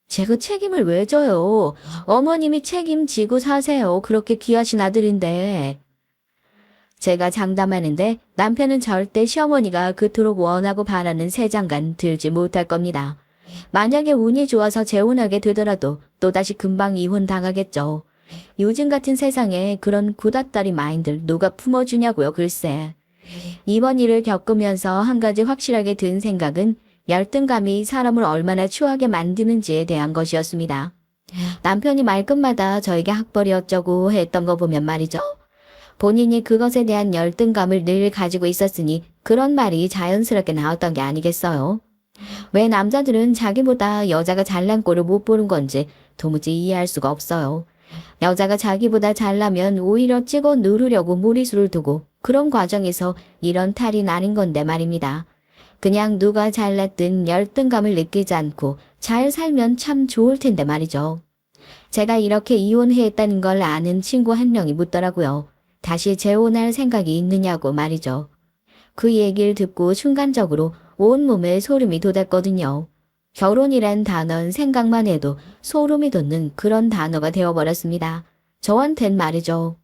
제가 책임을 왜 져요? 어머님이 책임지고 사세요. 그렇게 귀하신 아들인데. 제가 장담하는데 남편은 절대 시어머니가 그토록 원하고 바라는 새 장관 들지 못할 겁니다. 만약에 운이 좋아서 재혼하게 되더라도 또다시 금방 이혼당하겠죠. 요즘 같은 세상에 그런 구닥다리 마인드를 누가 품어주냐고요, 글쎄. 이번 일을 겪으면서 한 가지 확실하게 든 생각은 열등감이 사람을 얼마나 추하게 만드는지에 대한 것이었습니다. 남편이 말끝마다 저에게 학벌이 어쩌고 했던 거 보면 말이죠. 본인이 그것에 대한 열등감을 늘 가지고 있었으니 그런 말이 자연스럽게 나왔던 게 아니겠어요. 왜 남자들은 자기보다 여자가 잘난 꼴을 못 보는 건지 도무지 이해할 수가 없어요. 여자가 자기보다 잘나면 오히려 찍어 누르려고 무리수를 두고 그런 과정에서 이런 탈이 나는 건데 말입니다. 그냥 누가 잘났든 열등감을 느끼지 않고 잘 살면 참 좋을 텐데 말이죠. 제가 이렇게 이혼했다는 걸 아는 친구 한 명이 묻더라고요. 다시 재혼할 생각이 있느냐고 말이죠. 그 얘기를 듣고 순간적으로 온몸에 소름이 돋았거든요. 결혼이란 단어는 생각만 해도 소름이 돋는 그런 단어가 되어버렸습니다. 저한텐 말이죠.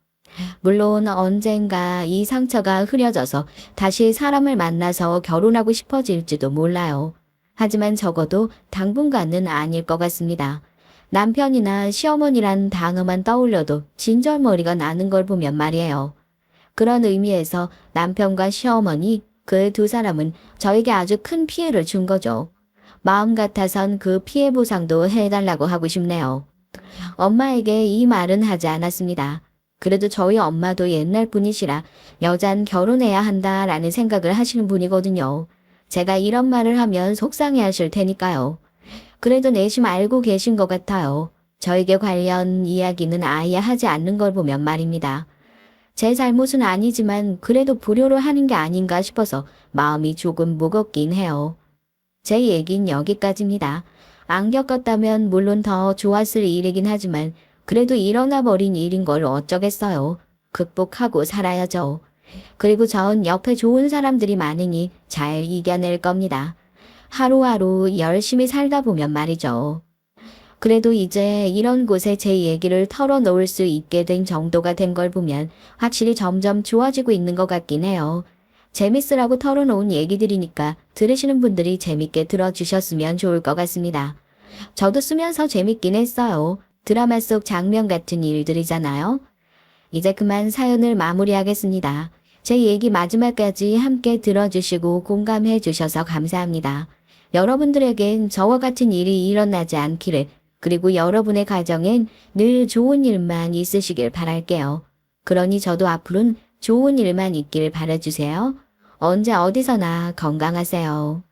물론 언젠가 이 상처가 흐려져서 다시 사람을 만나서 결혼하고 싶어질지도 몰라요. 하지만 적어도 당분간은 아닐 것 같습니다. 남편이나 시어머니란 단어만 떠올려도 진절머리가 나는 걸 보면 말이에요. 그런 의미에서 남편과 시어머니, 그 두 사람은 저에게 아주 큰 피해를 준 거죠. 마음 같아선 그 피해 보상도 해달라고 하고 싶네요. 엄마에게 이 말은 하지 않았습니다. 그래도 저희 엄마도 옛날 분이시라 여잔 결혼해야 한다라는 생각을 하시는 분이거든요. 제가 이런 말을 하면 속상해 하실 테니까요. 그래도 내심 알고 계신 것 같아요. 저에게 관련 이야기는 아예 하지 않는 걸 보면 말입니다. 제 잘못은 아니지만 그래도 불효를 하는 게 아닌가 싶어서 마음이 조금 무겁긴 해요. 제 얘긴 여기까지입니다. 안 겪었다면 물론 더 좋았을 일이긴 하지만 그래도 일어나 버린 일인 걸 어쩌겠어요. 극복하고 살아야죠. 그리고 전 옆에 좋은 사람들이 많으니 잘 이겨낼 겁니다. 하루하루 열심히 살다 보면 말이죠. 그래도 이제 이런 곳에 제 얘기를 털어놓을 수 있게 된 정도가 된 걸 보면 확실히 점점 좋아지고 있는 것 같긴 해요. 재밌으라고 털어놓은 얘기들이니까 들으시는 분들이 재밌게 들어주셨으면 좋을 것 같습니다. 저도 쓰면서 재밌긴 했어요. 드라마 속 장면 같은 일들이잖아요. 이제 그만 사연을 마무리하겠습니다. 제 얘기 마지막까지 함께 들어주시고 공감해 주셔서 감사합니다. 여러분들에겐 저와 같은 일이 일어나지 않기를, 그리고 여러분의 가정엔 늘 좋은 일만 있으시길 바랄게요. 그러니 저도 앞으로는 좋은 일만 있길 바라주세요. 언제 어디서나 건강하세요.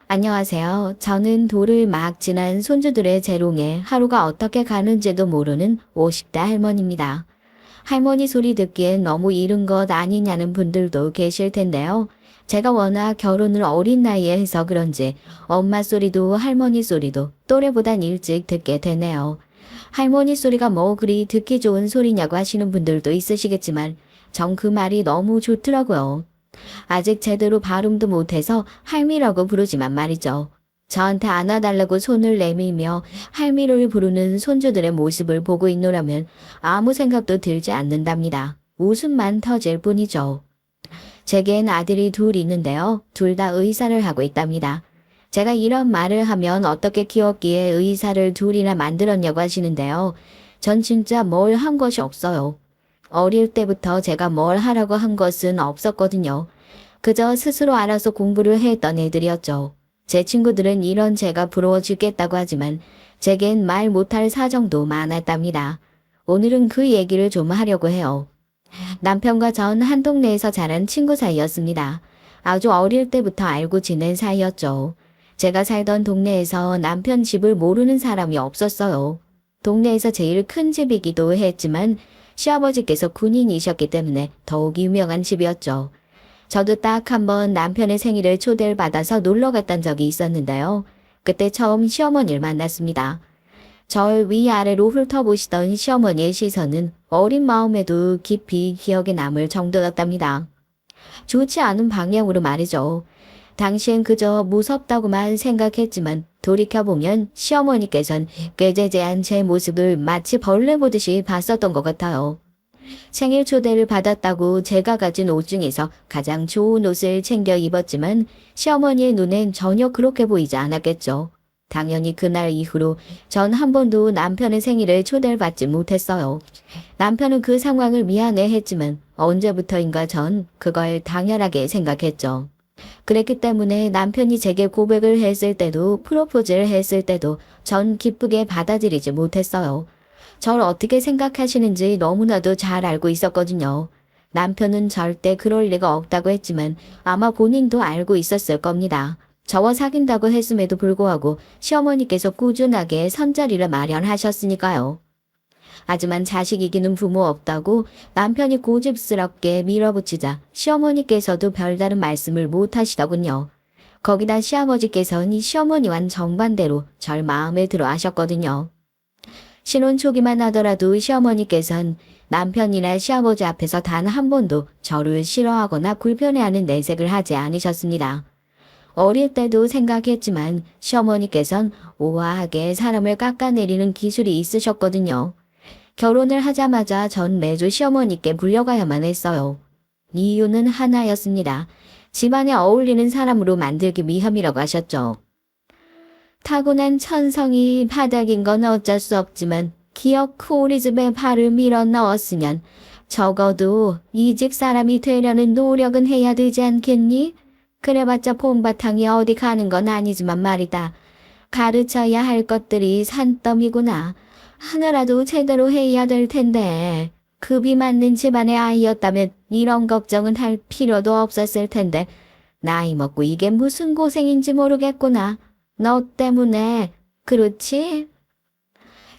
안녕하세요. 저는 돌을 막 지난 손주들의 재롱에 하루가 어떻게 가는지도 모르는 50대 할머니입니다. 할머니 소리 듣기엔 너무 이른 것 아니냐는 분들도 계실 텐데요. 제가 워낙 결혼을 어린 나이에 해서 그런지 엄마 소리도 할머니 소리도 또래보단 일찍 듣게 되네요. 할머니 소리가 뭐 그리 듣기 좋은 소리냐고 하시는 분들도 있으시겠지만 전 그 말이 너무 좋더라고요. 아직 제대로 발음도 못해서 할미라고 부르지만 말이죠. 저한테 안아달라고 손을 내밀며 할미를 부르는 손주들의 모습을 보고 있노라면 아무 생각도 들지 않는답니다. 웃음만 터질 뿐이죠. 제겐 아들이 둘 있는데요. 둘 다 의사를 하고 있답니다. 제가 이런 말을 하면 어떻게 키웠기에 의사를 둘이나 만들었냐고 하시는데요. 전 진짜 뭘 한 것이 없어요. 어릴 때부터 제가 뭘 하라고 한 것은 없었거든요. 그저 스스로 알아서 공부를 했던 애들이었죠. 제 친구들은 이런 제가 부러워 죽겠다고 하지만 제겐 말 못할 사정도 많았답니다. 오늘은 그 얘기를 좀 하려고 해요. 남편과 전 한 동네에서 자란 친구 사이였습니다. 아주 어릴 때부터 알고 지낸 사이였죠. 제가 살던 동네에서 남편 집을 모르는 사람이 없었어요. 동네에서 제일 큰 집이기도 했지만 시아버지께서 군인이셨기 때문에 더욱 유명한 집이었죠. 저도 딱 한 번 남편의 생일에 초대를 받아서 놀러 갔던 적이 있었는데요. 그때 처음 시어머니를 만났습니다. 절 위아래로 훑어보시던 시어머니의 시선은 어린 마음에도 깊이 기억에 남을 정도였답니다. 좋지 않은 방향으로 말이죠. 당시엔 그저 무섭다고만 생각했지만 돌이켜보면 시어머니께선 꾀죄죄한 제 모습을 마치 벌레 보듯이 봤었던 것 같아요. 생일 초대를 받았다고 제가 가진 옷 중에서 가장 좋은 옷을 챙겨 입었지만 시어머니의 눈엔 전혀 그렇게 보이지 않았겠죠. 당연히 그날 이후로 전 한 번도 남편의 생일에 초대를 받지 못했어요. 남편은 그 상황을 미안해했지만 언제부터인가 전 그걸 당연하게 생각했죠. 그랬기 때문에 남편이 제게 고백을 했을 때도 프로포즈를 했을 때도 전 기쁘게 받아들이지 못했어요. 절 어떻게 생각하시는지 너무나도 잘 알고 있었거든요. 남편은 절대 그럴 리가 없다고 했지만 아마 본인도 알고 있었을 겁니다. 저와 사귄다고 했음에도 불구하고 시어머니께서 꾸준하게 선자리를 마련하셨으니까요. 하지만 자식 이기는 부모 없다고 남편이 고집스럽게 밀어붙이자 시어머니께서도 별다른 말씀을 못 하시더군요. 거기다 시아버지께서는 시어머니와는 정반대로 절 마음에 들어 하셨거든요. 신혼 초기만 하더라도 시어머니께서는 남편이나 시아버지 앞에서 단 한 번도 저를 싫어하거나 불편해하는 내색을 하지 않으셨습니다. 어릴 때도 생각했지만 시어머니께서는 우아하게 사람을 깎아내리는 기술이 있으셨거든요. 결혼을 하자마자 전 매주 시어머니께 불려가야만 했어요. 이유는 하나였습니다. 집안에 어울리는 사람으로 만들기 위함이라고 하셨죠. 타고난 천성이 바닥인 건 어쩔 수 없지만 기어코 우리 집에 발을 밀어 넣었으면 적어도 이 집 사람이 되려는 노력은 해야 되지 않겠니? 그래봤자 봄바탕이 어디 가는 건 아니지만 말이다. 가르쳐야 할 것들이 산더미구나. 하나라도 제대로 해야 될 텐데. 급이 맞는 집안의 아이였다면 이런 걱정은 할 필요도 없었을 텐데. 나이 먹고 이게 무슨 고생인지 모르겠구나. 너 때문에. 그렇지?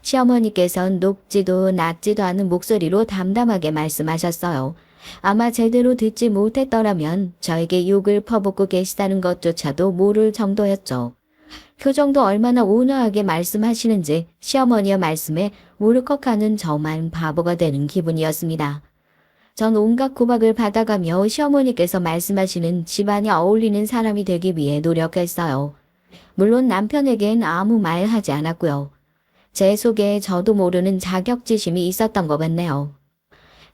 시어머니께서는 높지도 낮지도 않은 목소리로 담담하게 말씀하셨어요. 아마 제대로 듣지 못했더라면 저에게 욕을 퍼붓고 계시다는 것조차도 모를 정도였죠. 표정도 얼마나 온화하게 말씀하시는지 시어머니의 말씀에 울컥하는 저만 바보가 되는 기분이었습니다. 전 온갖 구박을 받아가며 시어머니께서 말씀하시는 집안에 어울리는 사람이 되기 위해 노력했어요. 물론 남편에겐 아무 말 하지 않았고요. 제 속에 저도 모르는 자격지심이 있었던 것 같네요.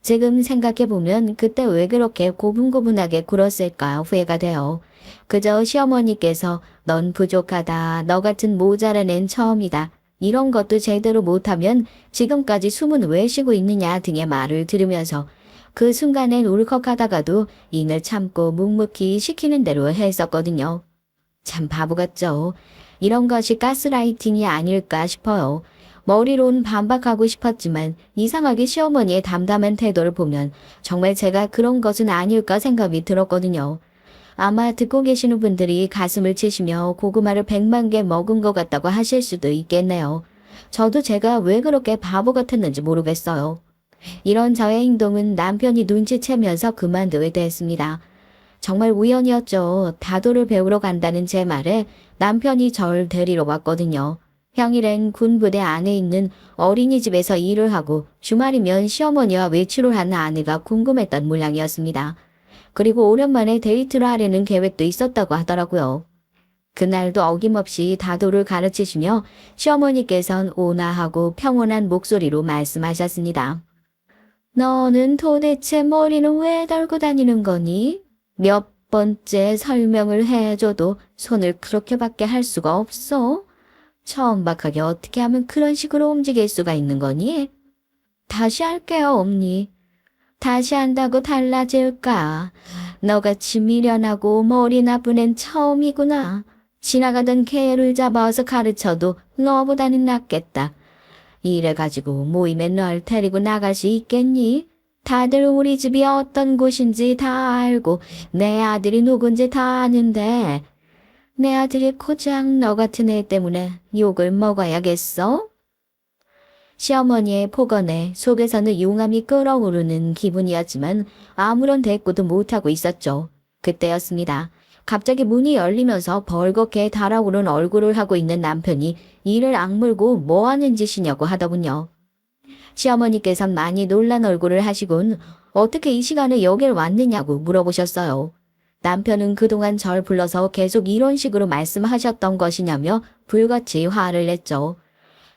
지금 생각해보면 그때 왜 그렇게 고분고분하게 굴었을까 후회가 돼요. 그저 시어머니께서 넌 부족하다, 너 같은 모자란 앤 처음이다, 이런 것도 제대로 못하면 지금까지 숨은 왜 쉬고 있느냐 등의 말을 들으면서 그 순간엔 울컥하다가도 인을 참고 묵묵히 시키는 대로 했었거든요. 참 바보 같죠. 이런 것이 가스라이팅이 아닐까 싶어요. 머리론 반박하고 싶었지만 이상하게 시어머니의 담담한 태도를 보면 정말 제가 그런 것은 아닐까 생각이 들었거든요. 아마 듣고 계시는 분들이 가슴을 치시며 고구마를 100만 개 먹은 것 같다고 하실 수도 있겠네요. 저도 제가 왜 그렇게 바보 같았는지 모르겠어요. 이런 저의 행동은 남편이 눈치채면서 그만두게 됐습니다. 정말 우연이었죠. 다도를 배우러 간다는 제 말에 남편이 절 데리러 왔거든요. 평일엔 군부대 안에 있는 어린이집에서 일을 하고 주말이면 시어머니와 외출을 하는 아내가 궁금했던 모양이었습니다. 그리고 오랜만에 데이트를 하려는 계획도 있었다고 하더라고요. 그날도 어김없이 다도를 가르치시며 시어머니께선 온화하고 평온한 목소리로 말씀하셨습니다. 너는 도대체 머리는 왜 달고 다니는 거니? 몇 번째 설명을 해줘도 손을 그렇게밖에 할 수가 없어? 천박하게 어떻게 하면 그런 식으로 움직일 수가 있는 거니? 다시 할게요, 엄니. 다시 한다고 달라질까? 너같이 미련하고 머리 나쁜 앤 처음이구나. 지나가던 개를 잡아서 가르쳐도 너보다는 낫겠다. 이래가지고 모임에 널 데리고 나갈 수 있겠니? 다들 우리 집이 어떤 곳인지 다 알고 내 아들이 누군지 다 아는데 내 아들이 고작 너 같은 애 때문에 욕을 먹어야겠어? 시어머니의 폭언에 속에서는 용암이 끓어오르는 기분이었지만 아무런 대꾸도 못하고 있었죠. 그때였습니다. 갑자기 문이 열리면서 벌겋게 달아오른 얼굴을 하고 있는 남편이 이를 악물고 뭐하는 짓이냐고 하더군요. 시어머니께선 많이 놀란 얼굴을 하시곤 어떻게 이 시간에 여길 왔느냐고 물어보셨어요. 남편은 그동안 절 불러서 계속 이런 식으로 말씀하셨던 것이냐며 불같이 화를 냈죠.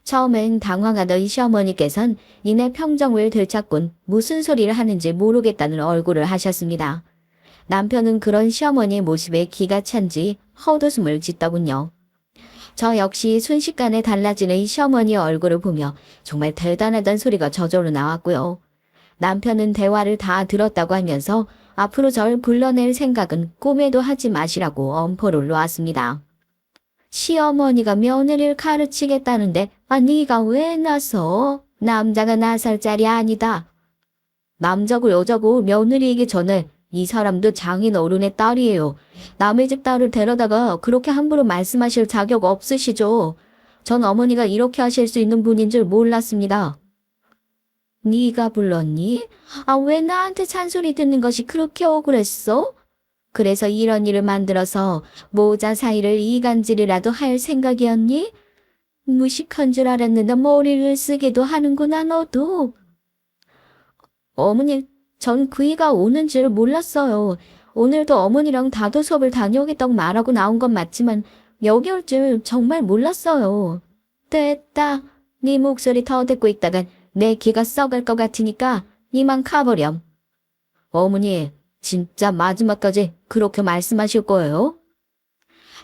처음엔 당황하던 시어머니께선 이내 평정을 되찾곤 무슨 소리를 하는지 모르겠다는 얼굴을 하셨습니다. 남편은 그런 시어머니의 모습에 기가 찬지 헛웃음을 짓더군요. 저 역시 순식간에 달라지는 이 시어머니의 얼굴을 보며 정말 대단하다는 소리가 저절로 나왔고요. 남편은 대화를 다 들었다고 하면서 앞으로 절 불러낼 생각은 꿈에도 하지 마시라고 엄포를 놓았습니다. 시어머니가 며느리를 가르치겠다는데 네가 왜 나서? 남자가 나설 짤이 아니다. 남자고 여자고 며느리이기 전에 이 사람도 장인 어른의 딸이에요. 남의 집 딸을 데려다가 그렇게 함부로 말씀하실 자격 없으시죠. 전 어머니가 이렇게 하실 수 있는 분인 줄 몰랐습니다. 네가 불렀니? 왜 나한테 잔소리 듣는 것이 그렇게 억울했어? 그래서 이런 일을 만들어서 모자 사이를 이간질이라도 할 생각이었니? 무식한 줄 알았는데 머리를 쓰기도 하는구나 너도. 어머니, 전 그이가 오는 줄 몰랐어요. 오늘도 어머니랑 다도 수업을 다녀오겠다고 말하고 나온 건 맞지만 여기 올 줄 정말 몰랐어요. 됐다. 네 목소리 더 듣고 있다간 내 기가 썩을 것 같으니까 이만 가버렴. 어머니, 진짜 마지막까지 그렇게 말씀하실 거예요?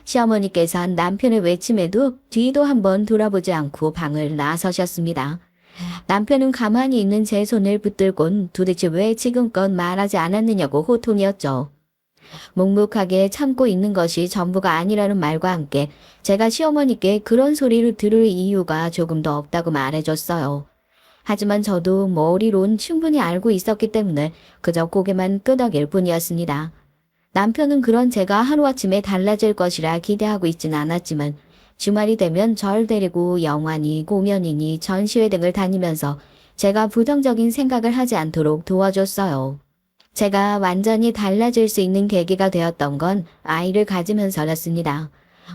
시어머니께서 남편의 외침에도 뒤도 한번 돌아보지 않고 방을 나서셨습니다. 남편은 가만히 있는 제 손을 붙들곤 도대체 왜 지금껏 말하지 않았느냐고 호통이었죠. 묵묵하게 참고 있는 것이 전부가 아니라는 말과 함께 제가 시어머니께 그런 소리를 들을 이유가 조금도 없다고 말해줬어요. 하지만 저도 머리론 충분히 알고 있었기 때문에 그저 고개만 끄덕일 뿐이었습니다. 남편은 그런 제가 하루아침에 달라질 것이라 기대하고 있진 않았지만 주말이 되면 절 데리고 영화니 공연이니 전시회 등을 다니면서 제가 부정적인 생각을 하지 않도록 도와줬어요. 제가 완전히 달라질 수 있는 계기가 되었던 건 아이를 가지면서였습니다.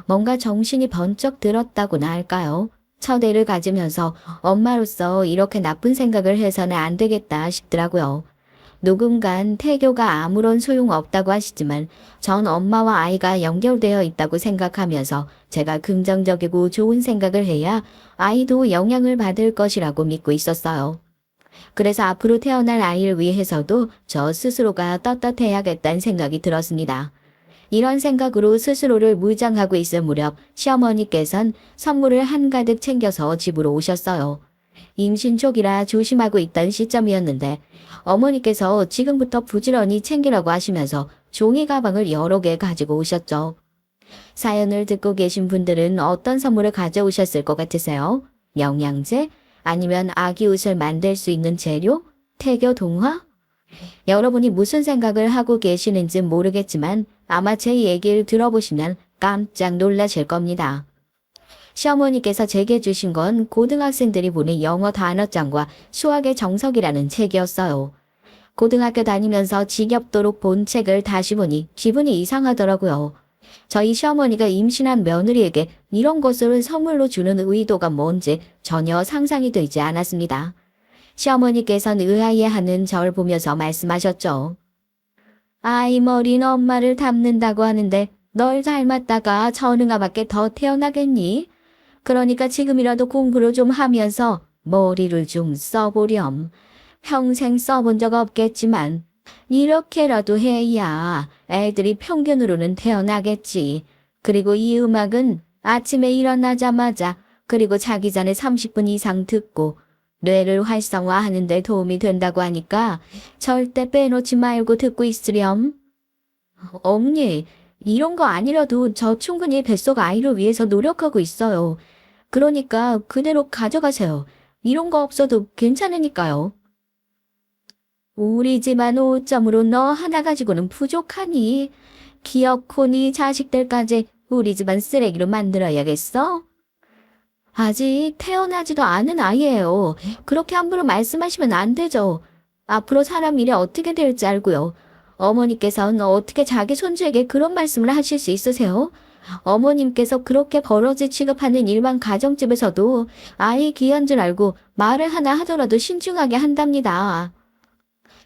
뭔가 정신이 번쩍 들었다고나 할까요? 첫 애를 가지면서 엄마로서 이렇게 나쁜 생각을 해서는 안 되겠다 싶더라고요. 누군간 태교가 아무런 소용없다고 하시지만 전 엄마와 아이가 연결되어 있다고 생각하면서 제가 긍정적이고 좋은 생각을 해야 아이도 영향을 받을 것이라고 믿고 있었어요. 그래서 앞으로 태어날 아이를 위해서도 저 스스로가 떳떳해야겠다는 생각이 들었습니다. 이런 생각으로 스스로를 무장하고 있을 무렵 시어머니께선 선물을 한가득 챙겨서 집으로 오셨어요. 임신 초기라 조심하고 있던 시점이었는데 어머니께서 지금부터 부지런히 챙기라고 하시면서 종이 가방을 여러 개 가지고 오셨죠. 사연을 듣고 계신 분들은 어떤 선물을 가져오셨을 것 같으세요? 영양제? 아니면 아기 옷을 만들 수 있는 재료? 태교 동화? 여러분이 무슨 생각을 하고 계시는지 모르겠지만 아마 제 얘기를 들어보시면 깜짝 놀라실 겁니다. 시어머니께서 제게 주신 건 고등학생들이 보는 영어 단어장과 수학의 정석이라는 책이었어요. 고등학교 다니면서 지겹도록 본 책을 다시 보니 기분이 이상하더라고요. 저희 시어머니가 임신한 며느리에게 이런 것을 선물로 주는 의도가 뭔지 전혀 상상이 되지 않았습니다. 시어머니께서는 의아해하는 절 보면서 말씀하셨죠. 아이 머린 엄마를 닮는다고 하는데 널 닮았다가 전응아밖에 더 태어나겠니? 그러니까 지금이라도 공부를 좀 하면서 머리를 좀 써보렴. 평생 써본 적 없겠지만 이렇게라도 해야 애들이 평균으로는 태어나겠지. 그리고 이 음악은 아침에 일어나자마자 그리고 자기 전에 30분 이상 듣고 뇌를 활성화하는 데 도움이 된다고 하니까 절대 빼놓지 말고 듣고 있으렴. 어머니, 이런 거 아니라도 저 충분히 뱃속 아이를 위해서 노력하고 있어요. 그러니까 그대로 가져가세요. 이런 거 없어도 괜찮으니까요. 우리 집안 5점으로 너 하나 가지고는 부족하니? 기어코니 자식들까지 우리 집안 쓰레기로 만들어야겠어? 아직 태어나지도 않은 아이예요. 그렇게 함부로 말씀하시면 안 되죠. 앞으로 사람 일이 어떻게 될지 알고요. 어머니께서는 어떻게 자기 손주에게 그런 말씀을 하실 수 있으세요? 어머님께서 그렇게 버러지 취급하는 일반 가정집에서도 아이 귀한 줄 알고 말을 하나 하더라도 신중하게 한답니다.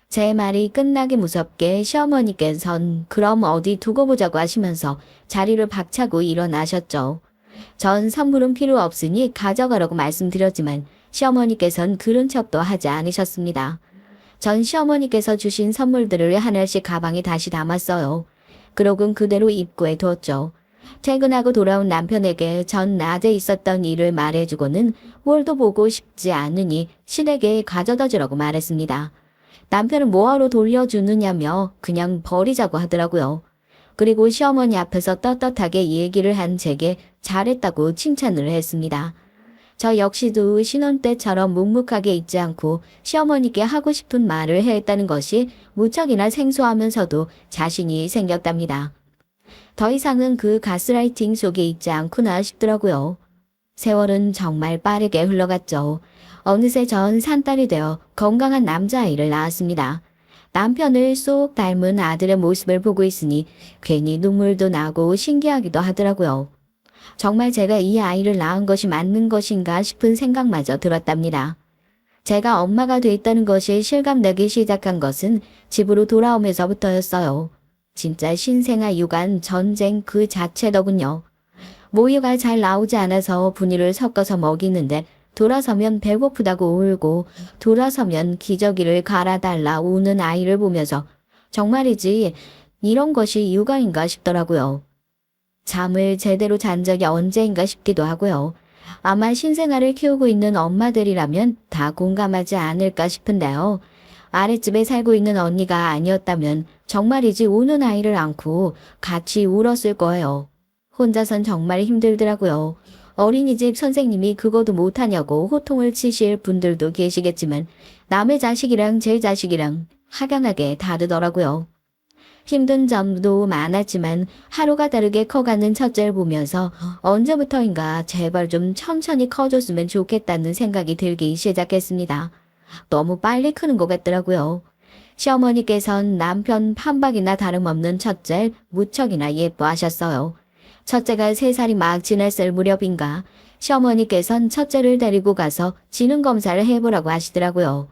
제 말이 끝나기 무섭게 시어머니께선 그럼 어디 두고 보자고 하시면서 자리를 박차고 일어나셨죠. 전 선물은 필요 없으니 가져가라고 말씀드렸지만 시어머니께선 그런 척도 하지 않으셨습니다. 전 시어머니께서 주신 선물들을 하나씩 가방에 다시 담았어요. 그러곤 그대로 입구에 뒀죠. 퇴근하고 돌아온 남편에게 전 낮에 있었던 일을 말해주고는 꼴도 보고 싶지 않으니 신에게 가져다 주라고 말했습니다. 남편은 뭐하러 돌려주느냐며 그냥 버리자고 하더라고요. 그리고 시어머니 앞에서 떳떳하게 얘기를 한 제게 잘했다고 칭찬을 했습니다. 저 역시도 신혼 때처럼 묵묵하게 있지 않고 시어머니께 하고 싶은 말을 했다는 것이 무척이나 생소하면서도 자신이 생겼답니다. 더 이상은 그 가스라이팅 속에 있지 않구나 싶더라고요. 세월은 정말 빠르게 흘러갔죠. 어느새 전 산딸이 되어 건강한 남자아이를 낳았습니다. 남편을 쏙 닮은 아들의 모습을 보고 있으니 괜히 눈물도 나고 신기하기도 하더라고요. 정말 제가 이 아이를 낳은 것이 맞는 것인가 싶은 생각마저 들었답니다. 제가 엄마가 됐다는 것이 실감나기 시작한 것은 집으로 돌아오면서부터였어요. 진짜 신생아 육아 전쟁 그 자체더군요. 모유가 잘 나오지 않아서 분유를 섞어서 먹이는데 돌아서면 배고프다고 울고 돌아서면 기저귀를 갈아달라 우는 아이를 보면서 정말이지 이런 것이 육아인가 싶더라고요. 잠을 제대로 잔 적이 언제인가 싶기도 하고요. 아마 신생아를 키우고 있는 엄마들이라면 다 공감하지 않을까 싶은데요. 아랫집에 살고 있는 언니가 아니었다면 정말이지 우는 아이를 안고 같이 울었을 거예요. 혼자선 정말 힘들더라고요. 어린이집 선생님이 그거도 못하냐고 호통을 치실 분들도 계시겠지만 남의 자식이랑 제 자식이랑 확연하게 다르더라고요. 힘든 점도 많았지만 하루가 다르게 커가는 첫째를 보면서 언제부터인가 제발 좀 천천히 커줬으면 좋겠다는 생각이 들기 시작했습니다. 너무 빨리 크는 것 같더라고요. 시어머니께선 남편 판박이나 다름없는 첫째를 무척이나 예뻐하셨어요. 첫째가 3살이 막 지났을 무렵인가 시어머니께선 첫째를 데리고 가서 지능 검사를 해보라고 하시더라고요.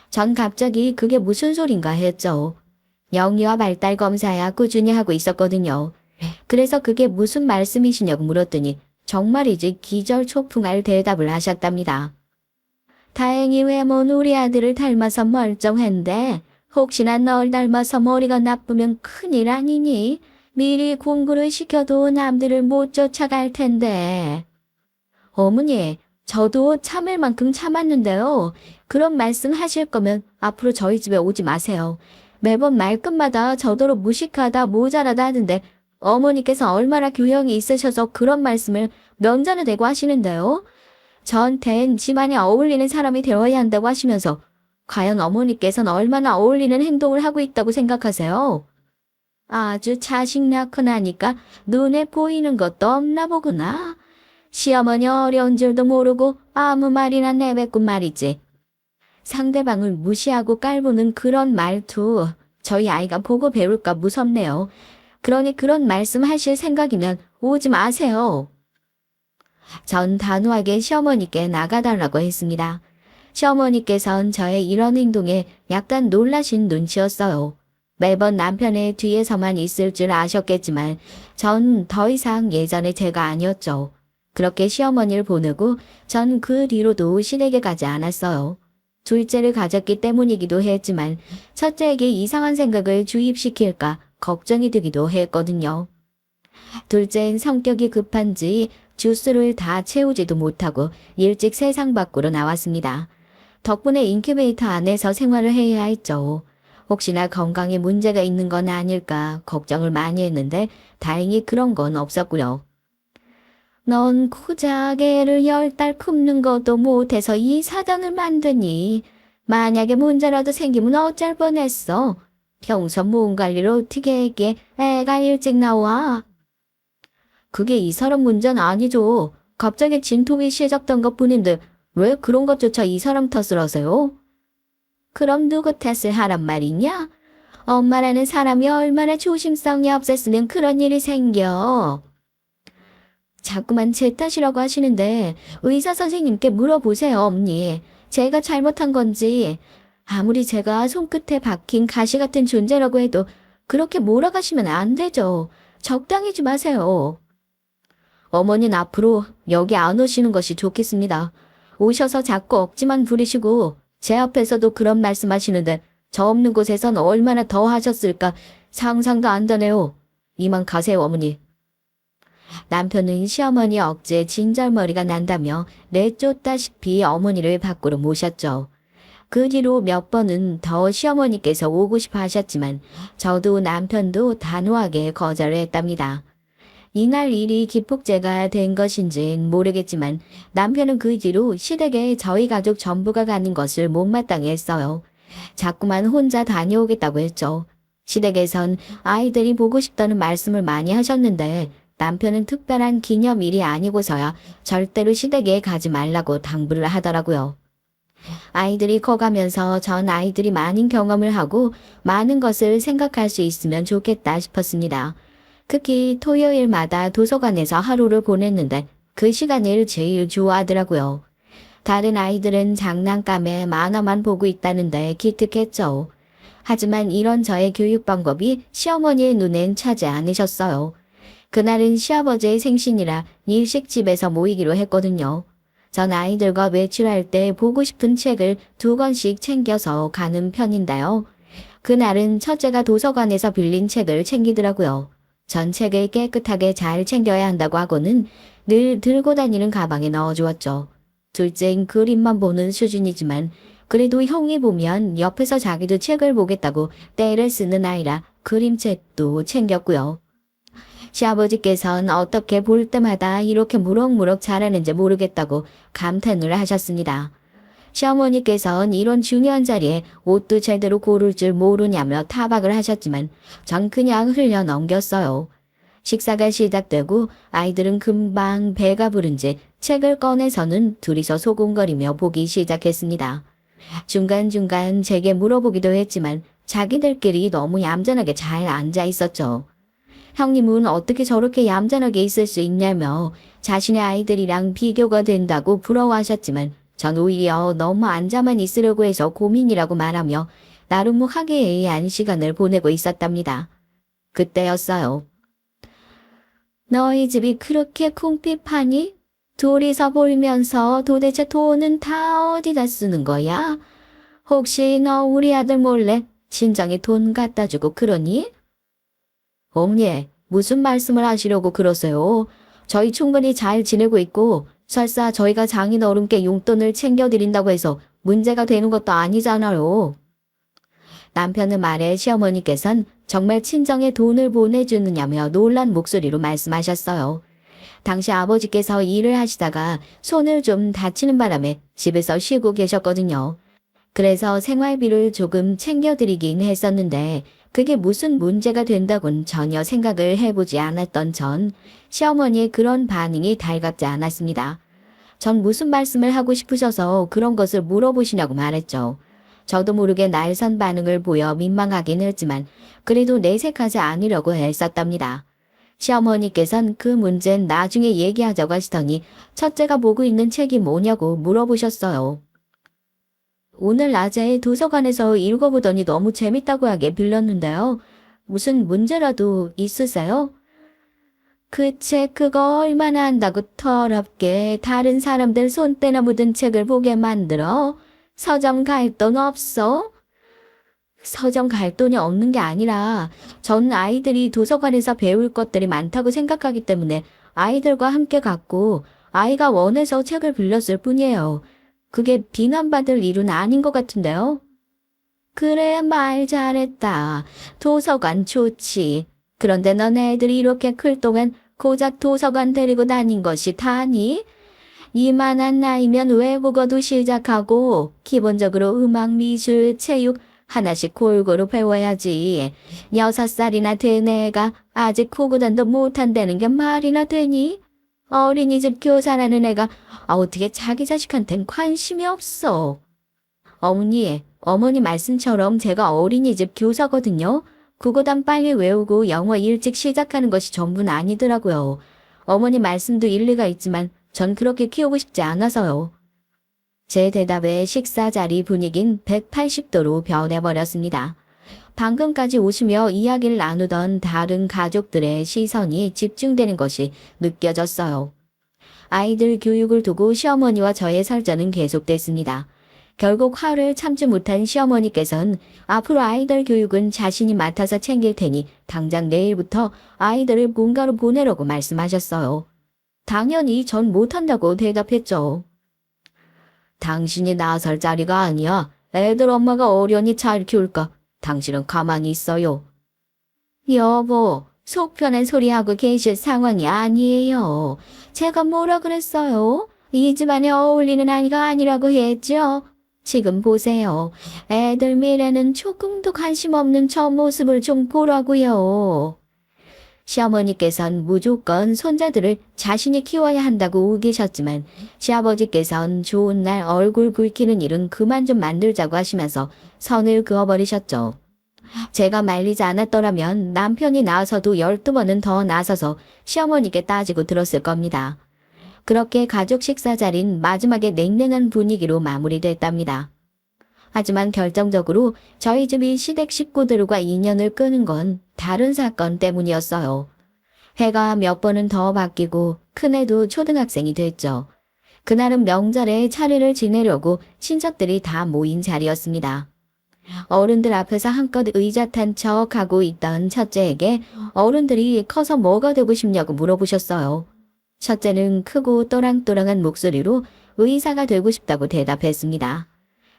전 갑자기 그게 무슨 소린가 했죠. 영유아 발달 검사야 꾸준히 하고 있었거든요. 그래서 그게 무슨 말씀이시냐고 물었더니 정말이지 기절초풍할 대답을 하셨답니다. 다행히 외모는 우리 아들을 닮아서 멀쩡한데 혹시나 널 닮아서 머리가 나쁘면 큰일 아니니? 미리 공부를 시켜도 남들을 못 쫓아갈 텐데. 어머니, 저도 참을 만큼 참았는데요. 그런 말씀 하실 거면 앞으로 저희 집에 오지 마세요. 매번 말끝마다 저더러 무식하다 모자라다 하는데 어머니께서 얼마나 교養이 있으셔서 그런 말씀을 면전에 대고 하시는데요. 저한텐 집안에 어울리는 사람이 되어야 한다고 하시면서 과연 어머니께서는 얼마나 어울리는 행동을 하고 있다고 생각하세요? 아주 자식 낳고 나니까 눈에 보이는 것도 없나 보구나. 시어머니 어려운 줄도 모르고 아무 말이나 내뱉고 말이지. 상대방을 무시하고 깔보는 그런 말투 저희 아이가 보고 배울까 무섭네요. 그러니 그런 말씀 하실 생각이면 오지 마세요. 전 단호하게 시어머니께 나가달라고 했습니다. 시어머니께선 저의 이런 행동에 약간 놀라신 눈치였어요. 매번 남편의 뒤에서만 있을 줄 아셨겠지만 전 더 이상 예전의 제가 아니었죠. 그렇게 시어머니를 보내고 전 그 뒤로도 시댁에 가지 않았어요. 둘째를 가졌기 때문이기도 했지만 첫째에게 이상한 생각을 주입시킬까 걱정이 되기도 했거든요. 둘째는 성격이 급한지 주스를 다 채우지도 못하고 일찍 세상 밖으로 나왔습니다. 덕분에 인큐베이터 안에서 생활을 해야 했죠. 혹시나 건강에 문제가 있는 건 아닐까 걱정을 많이 했는데 다행히 그런 건 없었고요. 넌 고작 애를 10달 품는 것도 못해서 이 사단을 만드니 만약에 문제라도 생기면 어쩔 뻔했어. 평소 몸 관리를 어떻게 했게 애가 일찍 나와. 그게 이 사람 문제는 아니죠. 갑자기 진통이 시작된 것뿐인데 왜 그런 것조차 이 사람 탓을 하세요? 그럼 누구 탓을 하란 말이냐? 엄마라는 사람이 얼마나 조심성이 없었으면 그런 일이 생겨. 자꾸만 제 탓이라고 하시는데 의사 선생님께 물어보세요, 엄니. 제가 잘못한 건지. 아무리 제가 손끝에 박힌 가시 같은 존재라고 해도 그렇게 몰아가시면 안 되죠. 적당히 좀 하세요. 어머니는 앞으로 여기 안 오시는 것이 좋겠습니다. 오셔서 자꾸 억지만 부리시고 제 앞에서도 그런 말씀하시는데 저 없는 곳에선 얼마나 더 하셨을까 상상도 안 되네요. 이만 가세요, 어머니. 남편은 시어머니 억지에 진절머리가 난다며 내쫓다시피 어머니를 밖으로 모셨죠. 그 뒤로 몇 번은 더 시어머니께서 오고 싶어 하셨지만 저도 남편도 단호하게 거절을 했답니다. 이날 일이 기폭제가 된 것인지는 모르겠지만 남편은 그 뒤로 시댁에 저희 가족 전부가 가는 것을 못마땅해 했어요. 자꾸만 혼자 다녀오겠다고 했죠. 시댁에선 아이들이 보고 싶다는 말씀을 많이 하셨는데 남편은 특별한 기념일이 아니고서야 절대로 시댁에 가지 말라고 당부를 하더라고요. 아이들이 커가면서 전 아이들이 많은 경험을 하고 많은 것을 생각할 수 있으면 좋겠다 싶었습니다. 특히 토요일마다 도서관에서 하루를 보냈는데 그 시간을 제일 좋아하더라고요. 다른 아이들은 장난감에 만화만 보고 있다는데 기특했죠. 하지만 이런 저의 교육 방법이 시어머니의 눈엔 차지 않으셨어요. 그날은 시아버지의 생신이라 일식집에서 모이기로 했거든요. 전 아이들과 외출할 때 보고 싶은 책을 2권씩 챙겨서 가는 편인데요. 그날은 첫째가 도서관에서 빌린 책을 챙기더라고요. 전 책을 깨끗하게 잘 챙겨야 한다고 하고는 늘 들고 다니는 가방에 넣어주었죠. 둘째는 그림만 보는 수준이지만 그래도 형이 보면 옆에서 자기도 책을 보겠다고 떼를 쓰는 아이라 그림책도 챙겼고요. 시아버지께서는 어떻게 볼 때마다 이렇게 무럭무럭 자라는지 모르겠다고 감탄을 하셨습니다. 시어머니께서는 이런 중요한 자리에 옷도 제대로 고를 줄 모르냐며 타박을 하셨지만 전 그냥 흘려 넘겼어요. 식사가 시작되고 아이들은 금방 배가 부른지 책을 꺼내서는 둘이서 소곤거리며 보기 시작했습니다. 중간중간 제게 물어보기도 했지만 자기들끼리 너무 얌전하게 잘 앉아 있었죠. 형님은 어떻게 저렇게 얌전하게 있을 수 있냐며 자신의 아이들이랑 비교가 된다고 부러워하셨지만 전 오히려 너무 앉아만 있으려고 해서 고민이라고 말하며 나름 화기애애한 시간을 보내고 있었답니다. 그때였어요. 너희 집이 그렇게 궁핍하니? 둘이서 벌면서 도대체 돈은 다 어디다 쓰는 거야? 혹시 너 우리 아들 몰래 친정에 돈 갖다 주고 그러니? 어머니, 무슨 말씀을 하시려고 그러세요? 저희 충분히 잘 지내고 있고 설사 저희가 장인어른께 용돈을 챙겨드린다고 해서 문제가 되는 것도 아니잖아요. 남편의 말에 시어머니께선 정말 친정에 돈을 보내주느냐며 놀란 목소리로 말씀하셨어요. 당시 아버지께서 일을 하시다가 손을 좀 다치는 바람에 집에서 쉬고 계셨거든요. 그래서 생활비를 조금 챙겨드리긴 했었는데 그게 무슨 문제가 된다곤 전혀 생각을 해보지 않았던 전 시어머니의 그런 반응이 달갑지 않았습니다. 전 무슨 말씀을 하고 싶으셔서 그런 것을 물어보시냐고 말했죠. 저도 모르게 날선 반응을 보여 민망하긴 했지만 그래도 내색하지 않으려고 애썼답니다. 시어머니께선 그 문제는 나중에 얘기하자고 하시더니 첫째가 보고 있는 책이 뭐냐고 물어보셨어요. 오늘 낮에 도서관에서 읽어보더니 너무 재밌다고 하게 빌렸는데요. 무슨 문제라도 있으세요? 그 책 그거 얼마나 한다고 더럽게 다른 사람들 손때나 묻은 책을 보게 만들어? 서점 갈 돈 없어? 서점 갈 돈이 없는 게 아니라 전 아이들이 도서관에서 배울 것들이 많다고 생각하기 때문에 아이들과 함께 갔고 아이가 원해서 책을 빌렸을 뿐이에요. 그게 비난받을 일은 아닌 것 같은데요. 그래, 말 잘했다. 도서관 좋지. 그런데 너네 애들이 이렇게 클 동안 고작 도서관 데리고 다닌 것이 다니? 이만한 나이면 외국어도 시작하고 기본적으로 음악, 미술, 체육 하나씩 골고루 배워야지. 6살이나 된 애가 아직 구구단도 못한다는 게 말이나 되니? 어린이집 교사라는 애가 어떻게 자기 자식한텐 관심이 없어. 어머니 말씀처럼 제가 어린이집 교사거든요. 국어단 빨리 외우고 영어 일찍 시작하는 것이 전부는 아니더라고요. 어머니 말씀도 일리가 있지만 전 그렇게 키우고 싶지 않아서요. 제 대답에 식사 자리 분위긴 180도로 변해버렸습니다. 방금까지 웃으며 이야기를 나누던 다른 가족들의 시선이 집중되는 것이 느껴졌어요. 아이들 교육을 두고 시어머니와 저의 설전은 계속됐습니다. 결국 화를 참지 못한 시어머니께서는 앞으로 아이들 교육은 자신이 맡아서 챙길 테니 당장 내일부터 아이들을 본가로 보내라고 말씀하셨어요. 당연히 전 못한다고 대답했죠. 당신이 나설 자리가 아니야. 애들 엄마가 어련히 잘 키울까? 당신은 가만히 있어요. 여보, 속 편한 소리 하고 계실 상황이 아니에요. 제가 뭐라 그랬어요? 이 집안에 어울리는 아이가 아니라고 했죠. 지금 보세요. 애들 미래는 조금도 관심 없는 저 모습을 좀 보라고요. 시어머니께선 무조건 손자들을 자신이 키워야 한다고 우기셨지만 시아버지께선 좋은 날 얼굴 붉히는 일은 그만 좀 만들자고 하시면서 선을 그어버리셨죠. 제가 말리지 않았더라면 남편이 나서도 12번은 더 나서서 시어머니께 따지고 들었을 겁니다. 그렇게 가족 식사 자리는 마지막에 냉랭한 분위기로 마무리됐답니다. 하지만 결정적으로 저희 집이 시댁 식구들과 인연을 끄는 건 다른 사건 때문이었어요. 해가 몇 번은 더 바뀌고 큰애도 초등학생이 됐죠. 그날은 명절에 차례를 지내려고 친척들이 다 모인 자리였습니다. 어른들 앞에서 한껏 의자 탄 척하고 있던 첫째에게 어른들이 커서 뭐가 되고 싶냐고 물어보셨어요. 첫째는 크고 또랑또랑한 목소리로 의사가 되고 싶다고 대답했습니다.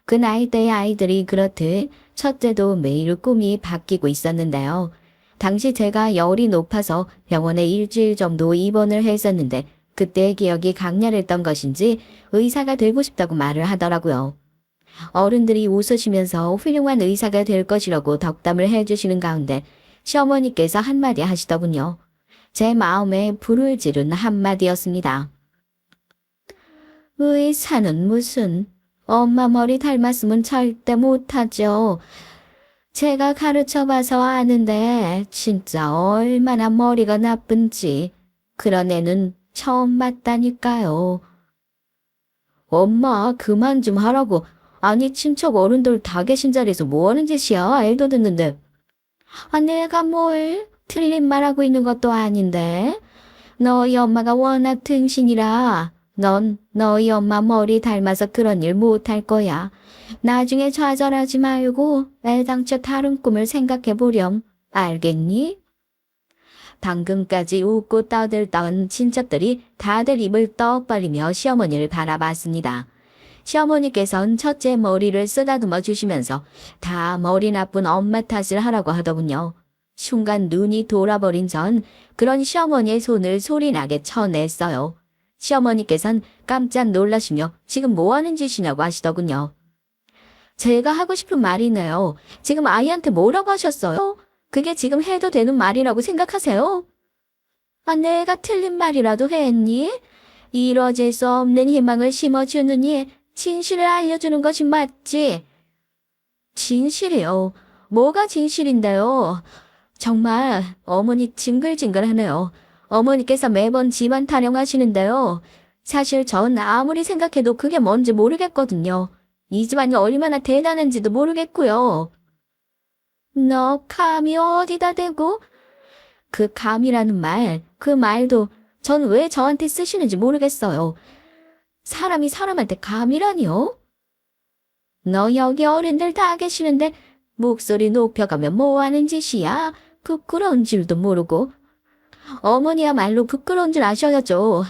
그 나이대의 아이들이 그렇듯 첫째도 매일 꿈이 바뀌고 있었는데요. 당시 제가 열이 높아서 병원에 일주일 정도 입원을 했었는데 그때의 기억이 강렬했던 것인지 의사가 되고 싶다고 말을 하더라고요. 어른들이 웃으시면서 훌륭한 의사가 될 것이라고 덕담을 해주시는 가운데 시어머니께서 한마디 하시더군요. 제 마음에 불을 지른 한마디였습니다. 의사는 무슨, 엄마 머리 닮았으면 절대 못하죠. 제가 가르쳐봐서 아는데 진짜 얼마나 머리가 나쁜지 그런 애는 처음 봤다니까요. 엄마 그만 좀 하라고. 아니 친척 어른들 다 계신 자리에서 뭐하는 짓이야. 애도 듣는데. 내가 뭘 틀린 말하고 있는 것도 아닌데. 너희 엄마가 워낙 등신이라 넌 너희 엄마 머리 닮아서 그런 일 못할 거야. 나중에 좌절하지 말고 애당초 다른 꿈을 생각해보렴. 알겠니? 방금까지 웃고 떠들던 친척들이 다들 입을 떡 벌리며 시어머니를 바라봤습니다. 시어머니께선 첫째 머리를 쓰다듬어 주시면서 다 머리 나쁜 엄마 탓을 하라고 하더군요. 순간 눈이 돌아버린 전 그런 시어머니의 손을 소리나게 쳐냈어요. 시어머니께선 깜짝 놀라시며 지금 뭐하는 짓이냐고 하시더군요. 제가 하고 싶은 말이네요. 지금 아이한테 뭐라고 하셨어요? 그게 지금 해도 되는 말이라고 생각하세요? 내가 틀린 말이라도 했니? 이뤄질 수 없는 희망을 심어주느니 진실을 알려주는 것이 맞지? 진실이요? 뭐가 진실인데요? 정말 어머니 징글징글하네요. 어머니께서 매번 집안 타령하시는데요. 사실 전 아무리 생각해도 그게 뭔지 모르겠거든요. 이 집안이 얼마나 대단한지도 모르겠고요. 너 감이 어디다 대고? 그 감이라는 말, 그 말도 전 왜 저한테 쓰시는지 모르겠어요. 사람이 사람한테 감이라니요? 너 여기 어른들 다 계시는데 목소리 높여가며 뭐하는 짓이야? 부끄러운 줄도 모르고. 어머니야말로 부끄러운 줄 아셔야죠.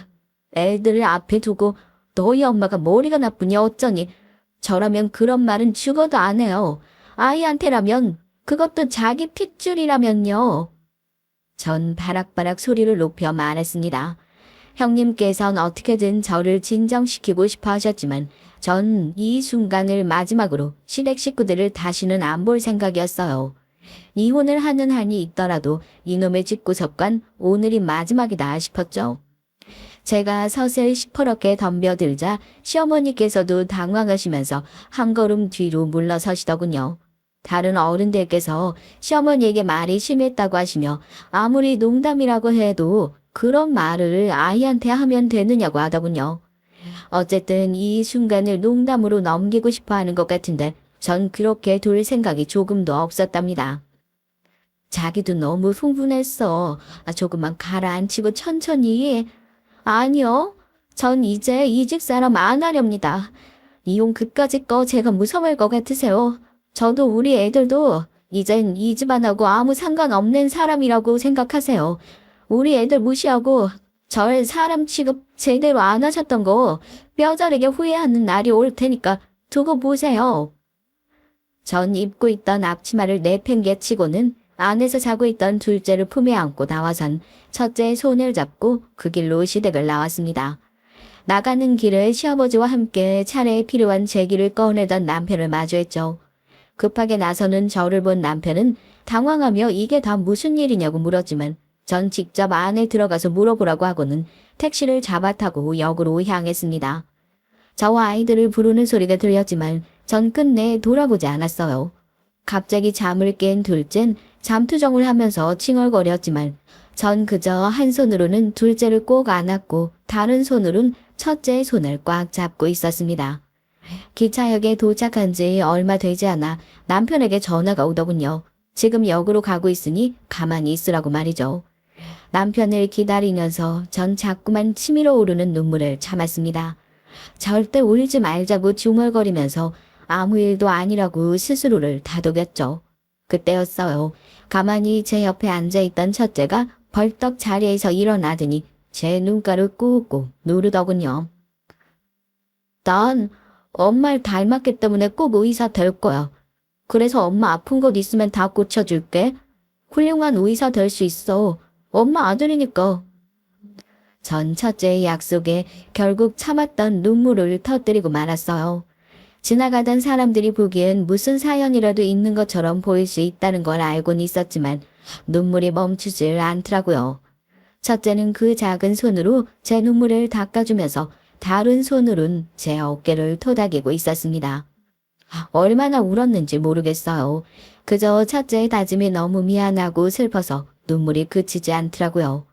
애들을 앞에 두고 너희 엄마가 머리가 나쁘니 어쩌니. 저라면 그런 말은 죽어도 안 해요. 아이한테라면 그것도 자기 핏줄이라면요. 전 바락바락 소리를 높여 말했습니다. 형님께선 어떻게든 저를 진정시키고 싶어 하셨지만 전 이 순간을 마지막으로 시댁 식구들을 다시는 안 볼 생각이었어요. 이혼을 하는 한이 있더라도 이놈의 집구석관 오늘이 마지막이다 싶었죠. 제가 서서히 시퍼렇게 덤벼들자 시어머니께서도 당황하시면서 한 걸음 뒤로 물러서시더군요. 다른 어른들께서 시어머니에게 말이 심했다고 하시며 아무리 농담이라고 해도 그런 말을 아이한테 하면 되느냐고 하더군요. 어쨌든 이 순간을 농담으로 넘기고 싶어 하는 것 같은데 전 그렇게 둘 생각이 조금도 없었답니다. 자기도 너무 흥분했어. 조금만 가라앉히고 천천히. 아니요. 전 이제 이 집 사람 안 하렵니다. 이혼 그까짓 거 제가 무서워할 것 같으세요? 저도 우리 애들도 이젠 이 집안하고 아무 상관없는 사람이라고 생각하세요. 우리 애들 무시하고 절 사람 취급 제대로 안 하셨던 거 뼈저리게 후회하는 날이 올 테니까 두고 보세요. 전 입고 있던 앞치마를 내팽개치고는 안에서 자고 있던 둘째를 품에 안고 나와선 첫째의 손을 잡고 그 길로 시댁을 나왔습니다. 나가는 길에 시아버지와 함께 차례에 필요한 제기를 꺼내던 남편을 마주했죠. 급하게 나서는 저를 본 남편은 당황하며 이게 다 무슨 일이냐고 물었지만 전 직접 안에 들어가서 물어보라고 하고는 택시를 잡아 타고 역으로 향했습니다. 저와 아이들을 부르는 소리가 들렸지만 전 끝내 돌아보지 않았어요. 갑자기 잠을 깬 둘째는 잠투정을 하면서 칭얼거렸지만 전 그저 한 손으로는 둘째를 꼭 안았고 다른 손으로는 첫째의 손을 꽉 잡고 있었습니다. 기차역에 도착한 지 얼마 되지 않아 남편에게 전화가 오더군요. 지금 역으로 가고 있으니 가만히 있으라고 말이죠. 남편을 기다리면서 전 자꾸만 치밀어 오르는 눈물을 참았습니다. 절대 울지 말자고 중얼거리면서 아무 일도 아니라고 스스로를 다독였죠. 그때였어요. 가만히 제 옆에 앉아있던 첫째가 벌떡 자리에서 일어나더니 제 눈가를 꾹꾹 누르더군요. 난 엄마를 닮았기 때문에 꼭 의사 될 거야. 그래서 엄마 아픈 것 있으면 다 고쳐줄게. 훌륭한 의사 될 수 있어. 엄마 아들이니까. 전 첫째의 약속에 결국 참았던 눈물을 터뜨리고 말았어요. 지나가던 사람들이 보기엔 무슨 사연이라도 있는 것처럼 보일 수 있다는 걸 알고는 있었지만 눈물이 멈추질 않더라고요. 첫째는 그 작은 손으로 제 눈물을 닦아주면서 다른 손으론 제 어깨를 토닥이고 있었습니다. 얼마나 울었는지 모르겠어요. 그저 첫째의 다짐이 너무 미안하고 슬퍼서 눈물이 그치지 않더라고요.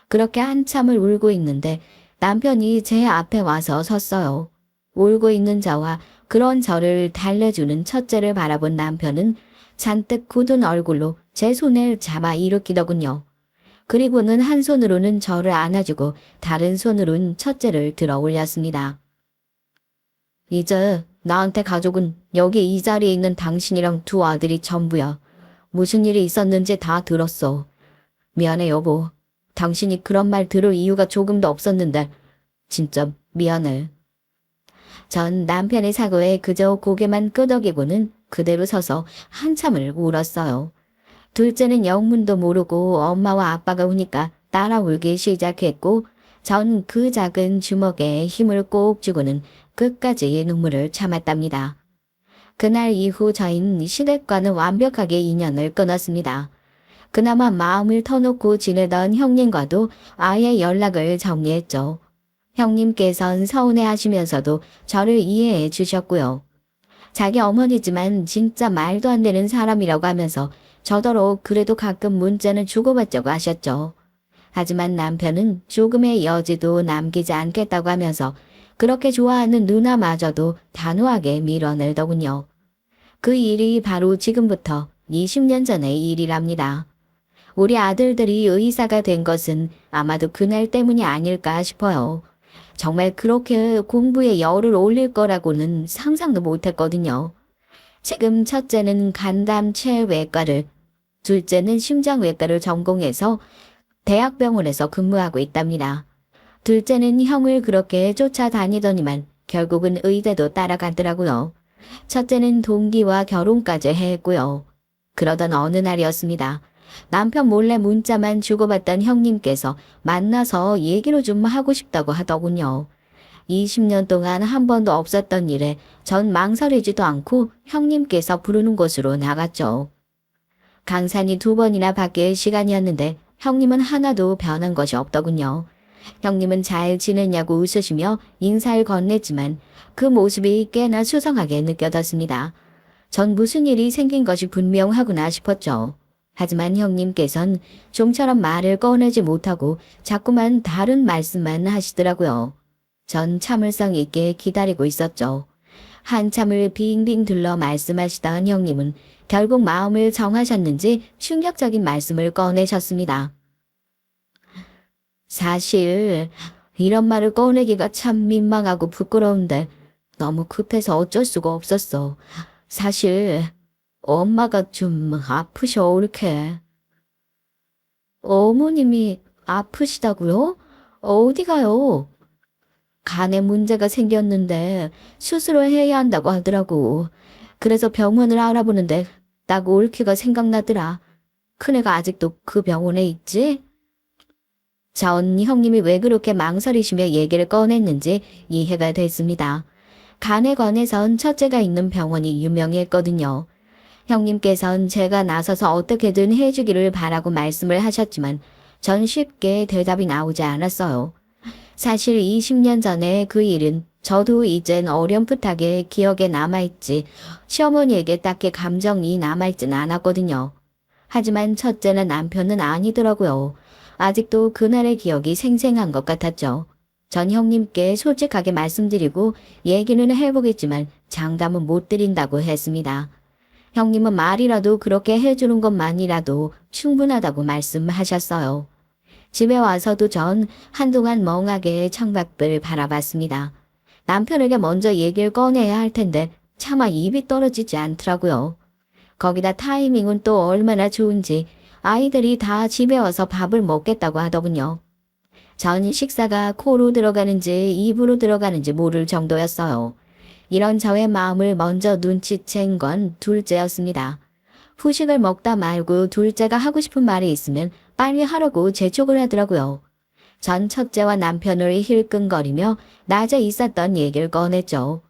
그렇게 한참을 울고 있는데 남편이 제 앞에 와서 섰어요. 울고 있는 저와 그런 저를 달래주는 첫째를 바라본 남편은 잔뜩 굳은 얼굴로 제 손을 잡아 일으키더군요. 그리고는 한 손으로는 저를 안아주고 다른 손으로는 첫째를 들어 올렸습니다. 이제 나한테 가족은 여기 이 자리에 있는 당신이랑 두 아들이 전부야. 무슨 일이 있었는지 다 들었어. 미안해 여보. 당신이 그런 말 들을 이유가 조금도 없었는데 진짜 미안해. 전 남편의 사고에 그저 고개만 끄덕이고는 그대로 서서 한참을 울었어요. 둘째는 영문도 모르고 엄마와 아빠가 우니까 따라 울기 시작했고 전 그 작은 주먹에 힘을 꼭 주고는 끝까지 눈물을 참았답니다. 그날 이후 저희는 시댁과는 완벽하게 인연을 끊었습니다. 그나마 마음을 터놓고 지내던 형님과도 아예 연락을 정리했죠. 형님께선 서운해하시면서도 저를 이해해 주셨고요. 자기 어머니지만 진짜 말도 안 되는 사람이라고 하면서 저더러 그래도 가끔 문자는 주고받자고 하셨죠. 하지만 남편은 조금의 여지도 남기지 않겠다고 하면서 그렇게 좋아하는 누나마저도 단호하게 밀어내더군요. 그 일이 바로 지금부터 20년 전의 일이랍니다. 우리 아들들이 의사가 된 것은 아마도 그날 때문이 아닐까 싶어요. 정말 그렇게 공부에 열을 올릴 거라고는 상상도 못했거든요. 지금 첫째는 간담체외과를, 둘째는 심장외과를 전공해서 대학병원에서 근무하고 있답니다. 둘째는 형을 그렇게 쫓아다니더니만 결국은 의대도 따라가더라고요. 첫째는 동기와 결혼까지 했고요. 그러던 어느 날이었습니다. 남편 몰래 문자만 주고받던 형님께서 만나서 얘기를 좀 하고 싶다고 하더군요. 20년 동안 한 번도 없었던 일에 전 망설이지도 않고 형님께서 부르는 곳으로 나갔죠. 강산이 2번이나 바뀔 시간이었는데 형님은 하나도 변한 것이 없더군요. 형님은 잘 지냈냐고 웃으시며 인사를 건넸지만 그 모습이 꽤나 수상하게 느껴졌습니다. 전 무슨 일이 생긴 것이 분명하구나 싶었죠. 하지만 형님께선 좀처럼 말을 꺼내지 못하고 자꾸만 다른 말씀만 하시더라고요. 전 참을성 있게 기다리고 있었죠. 한참을 빙빙 둘러 말씀하시던 형님은 결국 마음을 정하셨는지 충격적인 말씀을 꺼내셨습니다. 사실 이런 말을 꺼내기가 참 민망하고 부끄러운데 너무 급해서 어쩔 수가 없었어. 사실 엄마가 좀 아프셔 옳게. 어머님이 아프시다고요? 어디가요? 간에 문제가 생겼는데 수술을 해야 한다고 하더라고. 그래서 병원을 알아보는데 딱 옳게가 생각나더라. 큰애가 아직도 그 병원에 있지? 전 형님이 왜 그렇게 망설이시며 얘기를 꺼냈는지 이해가 됐습니다. 간에 관해선 첫째가 있는 병원이 유명했거든요. 형님께선 제가 나서서 어떻게든 해주기를 바라고 말씀을 하셨지만 전 쉽게 대답이 나오지 않았어요. 사실 20년 전에 그 일은 저도 이젠 어렴풋하게 기억에 남아있지 시어머니에게 딱히 감정이 남아있진 않았거든요. 하지만 첫째는 남편은 아니더라고요. 아직도 그날의 기억이 생생한 것 같았죠. 전 형님께 솔직하게 말씀드리고 얘기는 해보겠지만 장담은 못 드린다고 했습니다. 형님은 말이라도 그렇게 해주는 것만이라도 충분하다고 말씀하셨어요. 집에 와서도 전 한동안 멍하게 창밖을 바라봤습니다. 남편에게 먼저 얘기를 꺼내야 할 텐데 차마 입이 떨어지지 않더라고요. 거기다 타이밍은 또 얼마나 좋은지 아이들이 다 집에 와서 밥을 먹겠다고 하더군요. 전 식사가 코로 들어가는지 입으로 들어가는지 모를 정도였어요. 이런 저의 마음을 먼저 눈치챈 건 둘째였습니다. 후식을 먹다 말고 둘째가 하고 싶은 말이 있으면 빨리 하라고 재촉을 하더라고요. 전 첫째와 남편을 힐끔거리며 낮에 있었던 얘기를 꺼냈죠.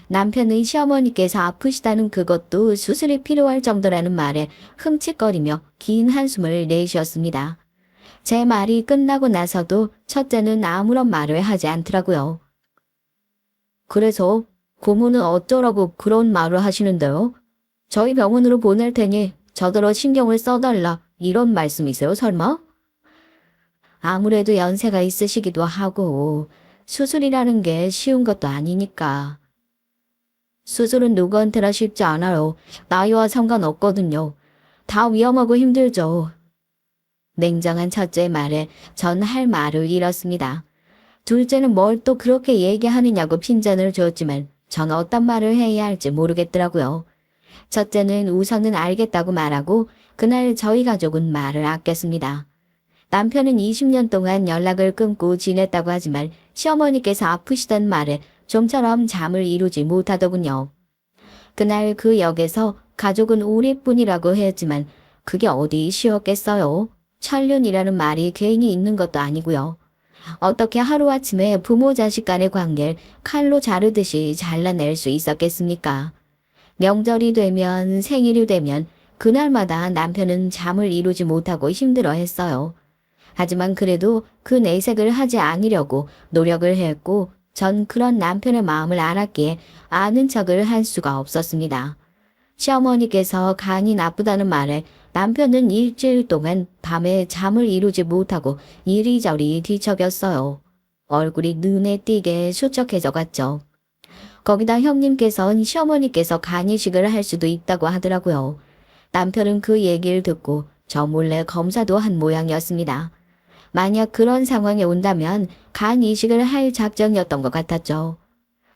남편의 시어머니께서 아프시다는 그것도 수술이 필요할 정도라는 말에 흠칫거리며 긴 한숨을 내쉬었습니다. 제 말이 끝나고 나서도 첫째는 아무런 말을 하지 않더라고요. 그래서 고모는 어쩌라고 그런 말을 하시는데요? 저희 병원으로 보낼 테니 저더러 신경을 써달라 이런 말씀이세요 설마? 아무래도 연세가 있으시기도 하고 수술이라는 게 쉬운 것도 아니니까. 수술은 누구한테나 쉽지 않아요. 나이와 상관없거든요. 다 위험하고 힘들죠. 냉정한 첫째의 말에 전 할 말을 잃었습니다. 둘째는 뭘 또 그렇게 얘기하느냐고 핀잔을 줬지만 전 어떤 말을 해야 할지 모르겠더라고요. 첫째는 우선은 알겠다고 말하고 그날 저희 가족은 말을 아꼈습니다. 남편은 20년 동안 연락을 끊고 지냈다고 하지만 시어머니께서 아프시단 말에 좀처럼 잠을 이루지 못하더군요. 그날 그 역에서 가족은 우리뿐이라고 했지만 그게 어디 쉬웠겠어요. 천륜이라는 말이 괜히 있는 것도 아니고요. 어떻게 하루아침에 부모 자식 간의 관계를 칼로 자르듯이 잘라낼 수 있었겠습니까? 명절이 되면 생일이 되면 그날마다 남편은 잠을 이루지 못하고 힘들어했어요. 하지만 그래도 그 내색을 하지 않으려고 노력을 했고 전 그런 남편의 마음을 알았기에 아는 척을 할 수가 없었습니다. 시어머니께서 간이 나쁘다는 말에 남편은 일주일 동안 밤에 잠을 이루지 못하고 이리저리 뒤척였어요. 얼굴이 눈에 띄게 수척해져 갔죠. 거기다 형님께서는 시어머니께서 간이식을 할 수도 있다고 하더라고요. 남편은 그 얘기를 듣고 저 몰래 검사도 한 모양이었습니다. 만약 그런 상황이 온다면 간 이식을 할 작정이었던 것 같았죠.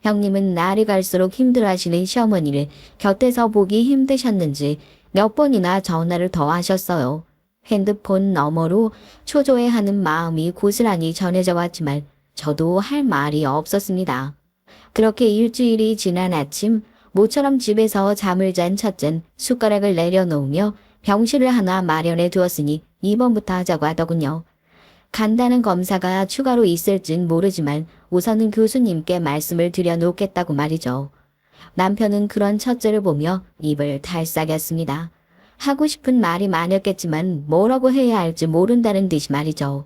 형님은 날이 갈수록 힘들어하시는 시어머니를 곁에서 보기 힘드셨는지 몇 번이나 전화를 더 하셨어요. 핸드폰 너머로 초조해하는 마음이 고스란히 전해져 왔지만 저도 할 말이 없었습니다. 그렇게 일주일이 지난 아침 모처럼 집에서 잠을 잔 첫째는 숟가락을 내려놓으며 병실을 하나 마련해 두었으니 이번부터 하자고 하더군요. 간단한 검사가 추가로 있을진 모르지만 우선은 교수님께 말씀을 드려놓겠다고 말이죠. 남편은 그런 첫째를 보며 입을 달싹였습니다. 하고 싶은 말이 많았겠지만 뭐라고 해야 할지 모른다는 듯이 말이죠.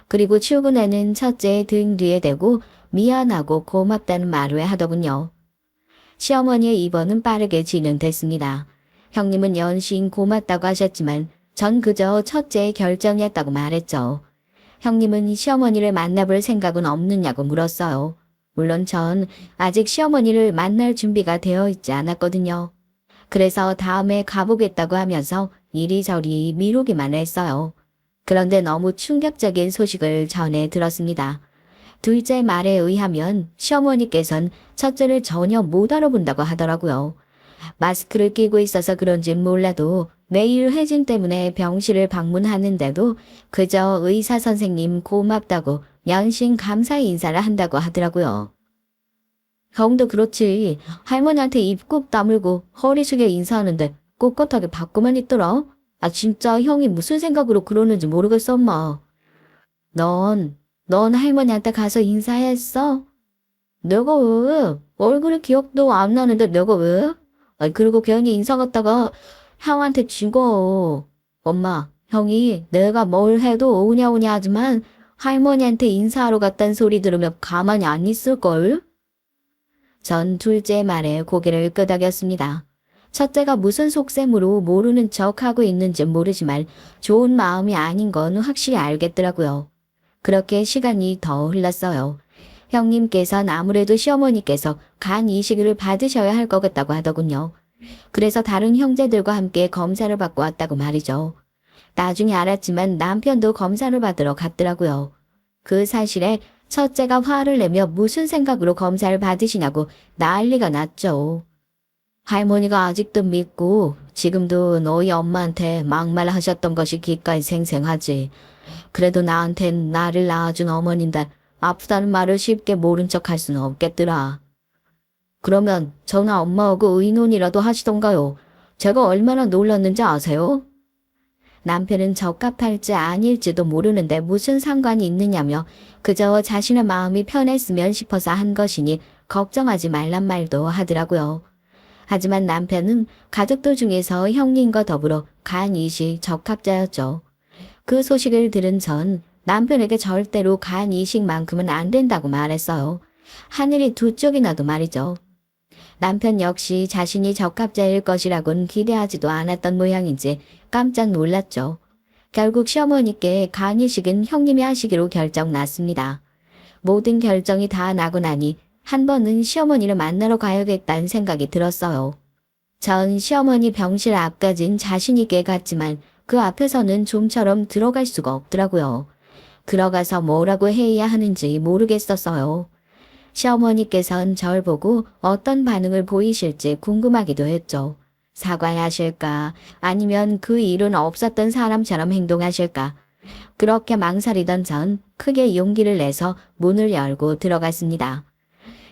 그리고 출근에는 첫째의 등 뒤에 대고 미안하고 고맙다는 말을 하더군요. 시어머니의 입원은 빠르게 진행됐습니다. 형님은 연신 고맙다고 하셨지만 전 그저 첫째의 결정이었다고 말했죠. 형님은 시어머니를 만나볼 생각은 없느냐고 물었어요. 물론 전 아직 시어머니를 만날 준비가 되어 있지 않았거든요. 그래서 다음에 가보겠다고 하면서 이리저리 미루기만 했어요. 그런데 너무 충격적인 소식을 전해 들었습니다. 둘째 말에 의하면 시어머니께서는 첫째를 전혀 못 알아본다고 하더라고요. 마스크를 끼고 있어서 그런진 몰라도 매일 회진 때문에 병실을 방문하는데도 그저 의사 선생님 고맙다고 연신 감사의 인사를 한다고 하더라고요. 형도 그렇지. 할머니한테 입 꾹 다물고 허리 숙여 인사하는데 꼿꼿하게 받고만 있더라. 아 진짜 형이 무슨 생각으로 그러는지 모르겠어 엄마. 넌 할머니한테 가서 인사했어? 내가 왜? 얼굴에 기억도 안 나는데 내가 왜? 그리고 괜히 인사 갔다가 형한테 죽어. 엄마, 형이 내가 뭘 해도 오냐오냐 하지만 할머니한테 인사하러 갔단 소리 들으면 가만히 안 있을걸? 전 둘째 말에 고개를 끄덕였습니다. 첫째가 무슨 속셈으로 모르는 척하고 있는지 모르지만 좋은 마음이 아닌 건 확실히 알겠더라고요. 그렇게 시간이 더 흘렀어요. 형님께서는 아무래도 시어머니께서 간 이식을 받으셔야 할 것 같다고 하더군요. 그래서 다른 형제들과 함께 검사를 받고 왔다고 말이죠. 나중에 알았지만 남편도 검사를 받으러 갔더라고요. 그 사실에 첫째가 화를 내며 무슨 생각으로 검사를 받으시냐고 난리가 났죠. 할머니가 아직도 믿고 지금도 너희 엄마한테 막말하셨던 것이 기까지 생생하지. 그래도 나한텐 나를 낳아준 어머니인데 아프다는 말을 쉽게 모른 척 할 수는 없겠더라. 그러면 전화 엄마하고 의논이라도 하시던가요. 제가 얼마나 놀랐는지 아세요? 남편은 적합할지 아닐지도 모르는데 무슨 상관이 있느냐며 그저 자신의 마음이 편했으면 싶어서 한 것이니 걱정하지 말란 말도 하더라고요. 하지만 남편은 가족들 중에서 형님과 더불어 간이식 적합자였죠. 그 소식을 들은 전 남편에게 절대로 간이식만큼은 안 된다고 말했어요. 하늘이 두 쪽이 나도 말이죠. 남편 역시 자신이 적합자일 것이라고는 기대하지도 않았던 모양인지 깜짝 놀랐죠. 결국 시어머니께 간이식은 형님이 하시기로 결정 났습니다. 모든 결정이 다 나고 나니 한 번은 시어머니를 만나러 가야겠다는 생각이 들었어요. 전 시어머니 병실 앞까진 자신 있게 갔지만 그 앞에서는 좀처럼 들어갈 수가 없더라고요. 들어가서 뭐라고 해야 하는지 모르겠었어요. 시어머니께선 절 보고 어떤 반응을 보이실지 궁금하기도 했죠. 사과하실까 아니면 그 일은 없었던 사람처럼 행동하실까. 그렇게 망설이던 전 크게 용기를 내서 문을 열고 들어갔습니다.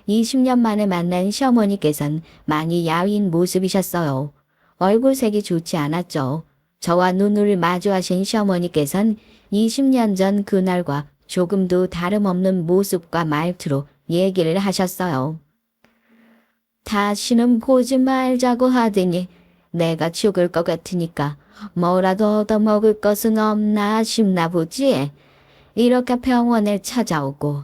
20년 만에 만난 시어머니께선 많이 야윈 모습이셨어요. 얼굴색이 좋지 않았죠. 저와 눈을 마주하신 시어머니께선 20년 전 그날과 조금도 다름없는 모습과 말투로 얘기를 하셨어요. 다시는 보지 말자고 하더니 내가 죽을 것 같으니까 뭐라도 얻어먹을 것은 없나 싶나 보지. 이렇게 병원에 찾아오고.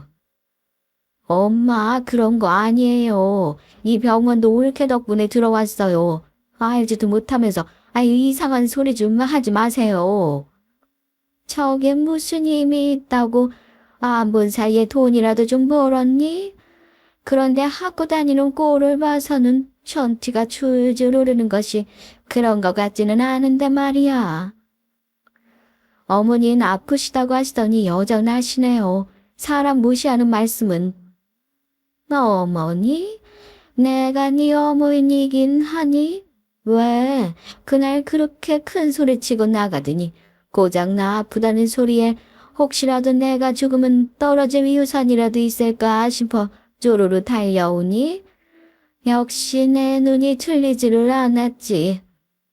엄마 그런 거 아니에요. 이 병원도 올케 덕분에 들어왔어요. 알지도 못하면서 이상한 소리 좀 하지 마세요. 저게 무슨 힘이 있다고 안 본 사이에 돈이라도 좀 벌었니? 그런데 학교 다니는 꼴을 봐서는 전티가 줄줄 오르는 것이 그런 것 같지는 않은데 말이야. 어머니는 아프시다고 하시더니 여전하시네요. 사람 무시하는 말씀은. 어머니? 내가 네 어머니이긴 하니? 왜? 그날 그렇게 큰 소리치고 나가더니 고작 나 아프다는 소리에 혹시라도 내가 죽으면 떨어질 유산이라도 있을까 싶어 쪼르르 달려오니? 역시 내 눈이 틀리지를 않았지.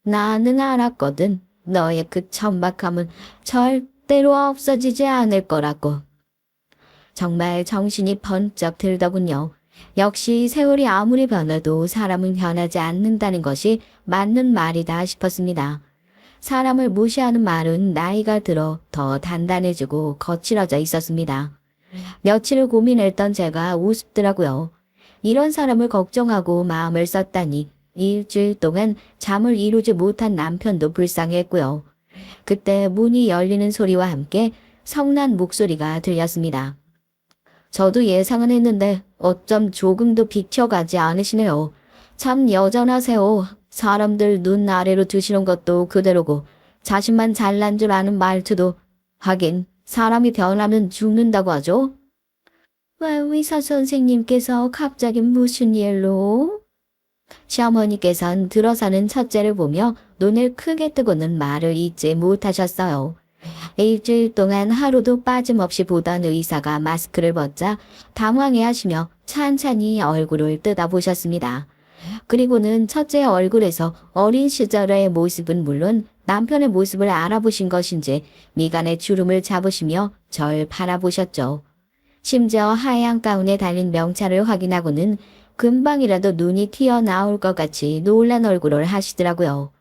나는 알았거든. 너의 그 천박함은 절대로 없어지지 않을 거라고. 정말 정신이 번쩍 들더군요. 역시 세월이 아무리 변해도 사람은 변하지 않는다는 것이 맞는 말이다 싶었습니다. 사람을 무시하는 말은 나이가 들어 더 단단해지고 거칠어져 있었습니다. 며칠을 고민했던 제가 우습더라고요. 이런 사람을 걱정하고 마음을 썼다니 일주일 동안 잠을 이루지 못한 남편도 불쌍했고요. 그때 문이 열리는 소리와 함께 성난 목소리가 들렸습니다. 저도 예상은 했는데 어쩜 조금도 비켜가지 않으시네요. 참 여전하세요. 사람들 눈 아래로 드시는 것도 그대로고 자신만 잘난 줄 아는 말투도. 하긴 사람이 변하면 죽는다고 하죠. 왜 의사 선생님께서 갑자기 무슨 일로? 시어머니께선 들어서는 첫째를 보며 눈을 크게 뜨고는 말을 잇지 못하셨어요. 일주일 동안 하루도 빠짐없이 보던 의사가 마스크를 벗자 당황해하시며 찬찬히 얼굴을 뜯어보셨습니다. 그리고는 첫째의 얼굴에서 어린 시절의 모습은 물론 남편의 모습을 알아보신 것인지 미간에 주름을 잡으시며 절 바라보셨죠. 심지어 하얀 가운에 달린 명찰을 확인하고는 금방이라도 눈이 튀어나올 것 같이 놀란 얼굴을 하시더라고요.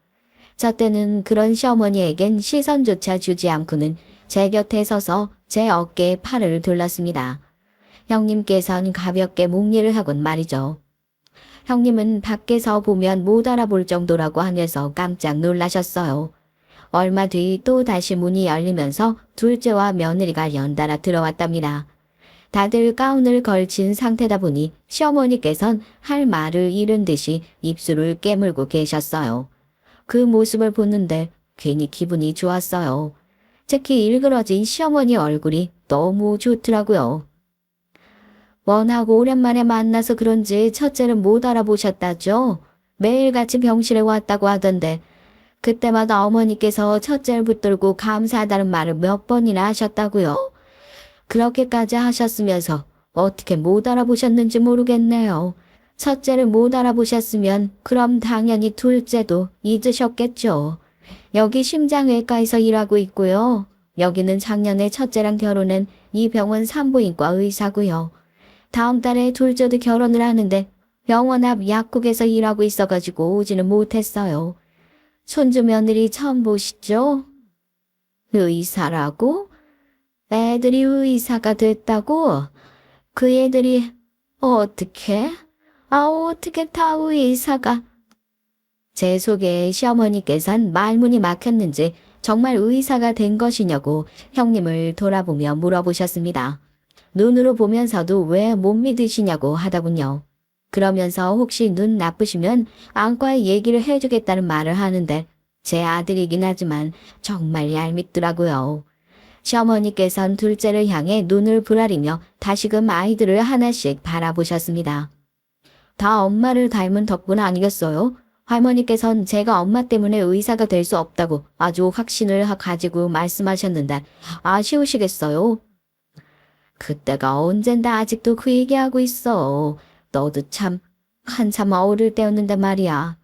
저 때는 그런 시어머니에겐 시선조차 주지 않고는 제 곁에 서서 제 어깨에 팔을 둘렀습니다. 형님께선 가볍게 목례를 하곤 말이죠. 형님은 밖에서 보면 못 알아볼 정도라고 하면서 깜짝 놀라셨어요. 얼마 뒤 또 다시 문이 열리면서 둘째와 며느리가 연달아 들어왔답니다. 다들 가운을 걸친 상태다 보니 시어머니께선 할 말을 잃은 듯이 입술을 깨물고 계셨어요. 그 모습을 보는데 괜히 기분이 좋았어요. 특히 일그러진 시어머니 얼굴이 너무 좋더라고요. 워낙 오랜만에 만나서 그런지 첫째를 못 알아보셨다죠. 매일같이 병실에 왔다고 하던데 그때마다 어머니께서 첫째를 붙들고 감사하다는 말을 몇 번이나 하셨다고요. 그렇게까지 하셨으면서 어떻게 못 알아보셨는지 모르겠네요. 첫째를 못 알아보셨으면 그럼 당연히 둘째도 잊으셨겠죠. 여기 심장외과에서 일하고 있고요. 여기는 작년에 첫째랑 결혼한 이 병원 산부인과 의사고요. 다음 달에 둘째도 결혼을 하는데 병원 앞 약국에서 일하고 있어가지고 오지는 못했어요. 손주 며느리 처음 보시죠? 의사라고? 애들이 의사가 됐다고? 그 애들이 어떻게? 어떻게 다 의사가? 제 속에 시어머니께선 말문이 막혔는지 정말 의사가 된 것이냐고 형님을 돌아보며 물어보셨습니다. 눈으로 보면서도 왜 못 믿으시냐고 하더군요. 그러면서 혹시 눈 나쁘시면 안과에 얘기를 해주겠다는 말을 하는데 제 아들이긴 하지만 정말 얄밉더라고요. 시어머니께선 둘째를 향해 눈을 부라리며 다시금 아이들을 하나씩 바라보셨습니다. 다 엄마를 닮은 덕분 아니겠어요? 할머니께선 제가 엄마 때문에 의사가 될 수 없다고 아주 확신을 가지고 말씀하셨는데 아쉬우시겠어요? 그때가 언젠데 아직도 그 얘기하고 있어. 너도 참 한참 어릴 때였는데 말이야.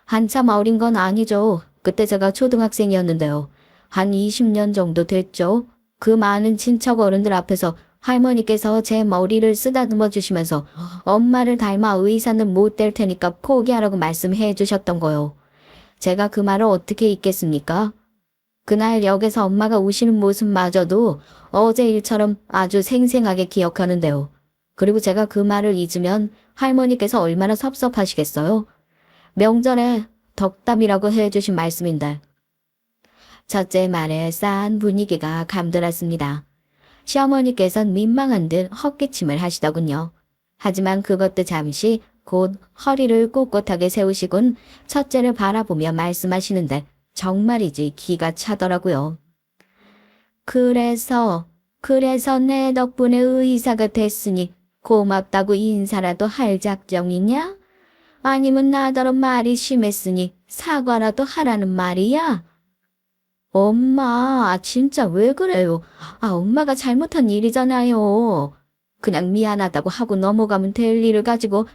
한참 어린 건 아니죠. 그때 제가 초등학생이었는데요. 한 20년 정도 됐죠. 그 많은 친척 어른들 앞에서 할머니께서 제 머리를 쓰다듬어 주시면서 엄마를 닮아 의사는 못 될 테니까 포기하라고 말씀해 주셨던 거요. 제가 그 말을 어떻게 잊겠습니까? 그날 역에서 엄마가 우시는 모습마저도 어제 일처럼 아주 생생하게 기억하는데요. 그리고 제가 그 말을 잊으면 할머니께서 얼마나 섭섭하시겠어요? 명절에 덕담이라고 해주신 말씀인데. 첫째 말에 싸한 분위기가 감돌았습니다. 시어머니께선 민망한 듯 헛기침을 하시더군요. 하지만 그것도 잠시 곧 허리를 꼿꼿하게 세우시곤 첫째를 바라보며 말씀하시는데 정말이지 기가 차더라고요. 그래서 내 덕분에 의사가 됐으니 고맙다고 인사라도 할 작정이냐? 아니면 나더러 말이 심했으니 사과라도 하라는 말이야? 엄마, 진짜 왜 그래요? 엄마가 잘못한 일이잖아요. 그냥 미안하다고 하고 넘어가면 될 일을 가지고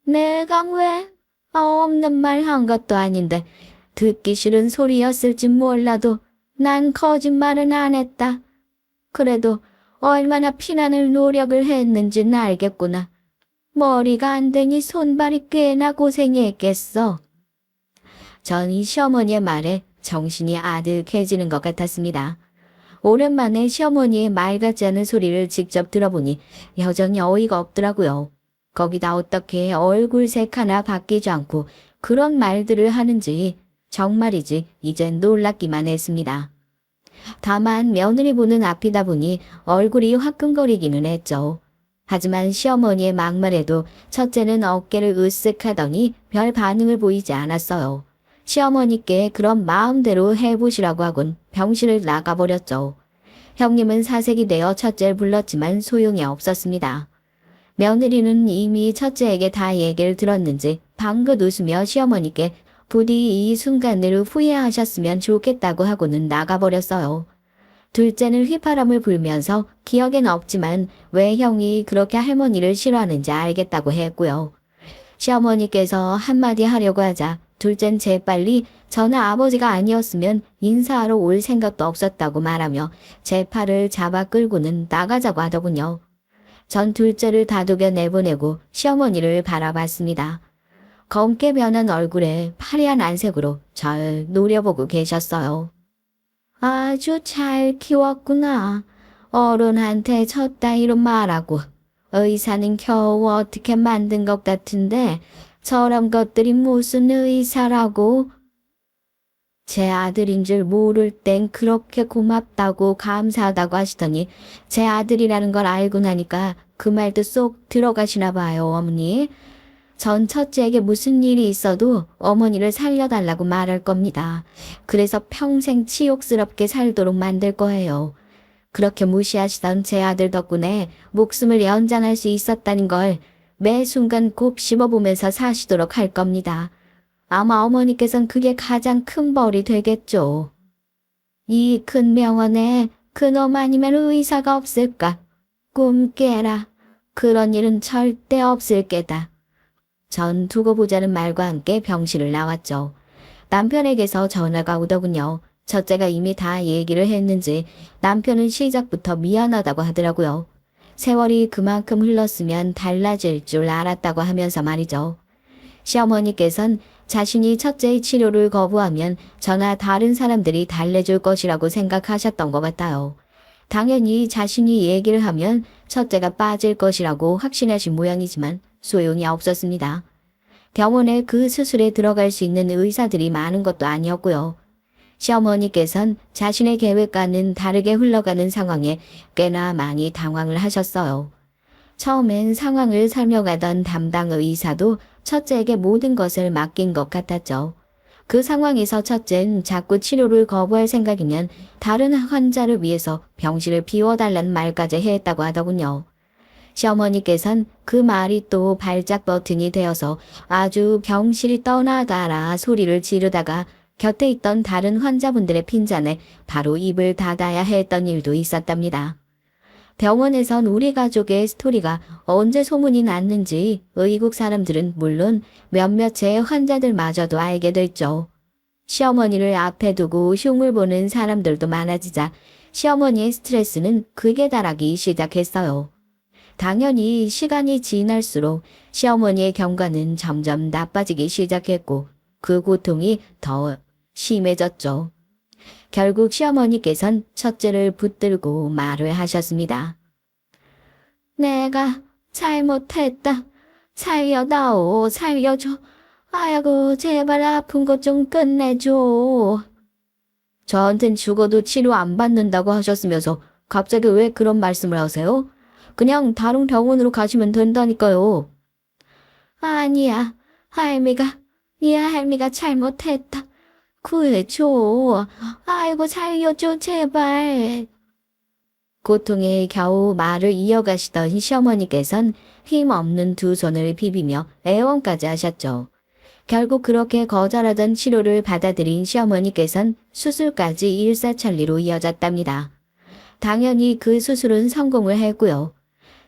내가 왜? 없는 말 한 것도 아닌데 듣기 싫은 소리였을지 몰라도 난 거짓말은 안 했다. 그래도 얼마나 피나는 노력을 했는지는 알겠구나. 머리가 안 되니 손발이 꽤나 고생했겠어. 전 이 시어머니의 말에 정신이 아득해지는 것 같았습니다. 오랜만에 시어머니의 말 같지 않은 소리를 직접 들어보니 여전히 어이가 없더라고요. 거기다 어떻게 얼굴색 하나 바뀌지 않고 그런 말들을 하는지 정말이지 이젠 놀랍기만 했습니다. 다만 며느리 보는 앞이다 보니 얼굴이 화끈거리기는 했죠. 하지만 시어머니의 막말에도 첫째는 어깨를 으쓱하더니 별 반응을 보이지 않았어요. 시어머니께 그런 마음대로 해보시라고 하곤 병실을 나가버렸죠. 형님은 사색이 되어 첫째를 불렀지만 소용이 없었습니다. 며느리는 이미 첫째에게 다 얘기를 들었는지 방긋 웃으며 시어머니께 부디 이 순간을 후회하셨으면 좋겠다고 하고는 나가버렸어요. 둘째는 휘파람을 불면서 기억엔 없지만 왜 형이 그렇게 할머니를 싫어하는지 알겠다고 했고요. 시어머니께서 한마디 하려고 하자 둘째는 재빨리 저는 아버지가 아니었으면 인사하러 올 생각도 없었다고 말하며 제 팔을 잡아 끌고는 나가자고 하더군요. 전 둘째를 다독여 내보내고 시어머니를 바라봤습니다. 검게 변한 얼굴에 파리한 안색으로 절 노려보고 계셨어요. 아주 잘 키웠구나. 어른한테 저 따위로 말하고 의사는 겨우 어떻게 만든 것 같은데 저런 것들이 무슨 의사라고. 제 아들인 줄 모를 땐 그렇게 고맙다고 감사하다고 하시더니 제 아들이라는 걸 알고 나니까 그 말도 쏙 들어가시나 봐요, 어머니. 전 첫째에게 무슨 일이 있어도 어머니를 살려달라고 말할 겁니다. 그래서 평생 치욕스럽게 살도록 만들 거예요. 그렇게 무시하시던 제 아들 덕분에 목숨을 연장할 수 있었다는 걸 매 순간 꼭 씹어보면서 사시도록 할 겁니다. 아마 어머니께선 그게 가장 큰 벌이 되겠죠. 이 큰 병원에 그놈 아니면 의사가 없을까? 꿈 깨라. 그런 일은 절대 없을 게다. 전 두고 보자는 말과 함께 병실을 나왔죠. 남편에게서 전화가 오더군요. 첫째가 이미 다 얘기를 했는지 남편은 시작부터 미안하다고 하더라고요. 세월이 그만큼 흘렀으면 달라질 줄 알았다고 하면서 말이죠. 시어머니께선 자신이 첫째의 치료를 거부하면 저나 다른 사람들이 달래줄 것이라고 생각하셨던 것 같아요. 당연히 자신이 얘기를 하면 첫째가 빠질 것이라고 확신하신 모양이지만 소용이 없었습니다. 병원에 그 수술에 들어갈 수 있는 의사들이 많은 것도 아니었고요. 시어머니께선 자신의 계획과는 다르게 흘러가는 상황에 꽤나 많이 당황을 하셨어요. 처음엔 상황을 설명하던 담당 의사도 첫째에게 모든 것을 맡긴 것 같았죠. 그 상황에서 첫째는 자꾸 치료를 거부할 생각이면 다른 환자를 위해서 병실을 비워달라는 말까지 했다고 하더군요. 시어머니께선 그 말이 또 발작 버튼이 되어서 아주 병실이 떠나가라 소리를 지르다가 곁에 있던 다른 환자분들의 핀잔에 바로 입을 닫아야 했던 일도 있었답니다. 병원에선 우리 가족의 스토리가 언제 소문이 났는지 의국 사람들은 물론 몇몇의 환자들마저도 알게 됐죠. 시어머니를 앞에 두고 흉을 보는 사람들도 많아지자 시어머니의 스트레스는 극에 달하기 시작했어요. 당연히 시간이 지날수록 시어머니의 경과는 점점 나빠지기 시작했고 그 고통이 더 심해졌죠. 결국 시어머니께선 첫째를 붙들고 말을 하셨습니다. 내가 잘못했다. 살려다오, 살려줘. 아이고, 제발 아픈 것 좀 끝내줘. 저한텐 죽어도 치료 안 받는다고 하셨으면서 갑자기 왜 그런 말씀을 하세요? 그냥 다른 병원으로 가시면 된다니까요. 아니야, 네 할미가 잘못했다. 구해줘. 아이고, 살려줘, 제발. 고통에 겨우 말을 이어가시던 시어머니께선 힘없는 두 손을 비비며 애원까지 하셨죠. 결국 그렇게 거절하던 치료를 받아들인 시어머니께선 수술까지 일사천리로 이어졌답니다. 당연히 그 수술은 성공을 했고요.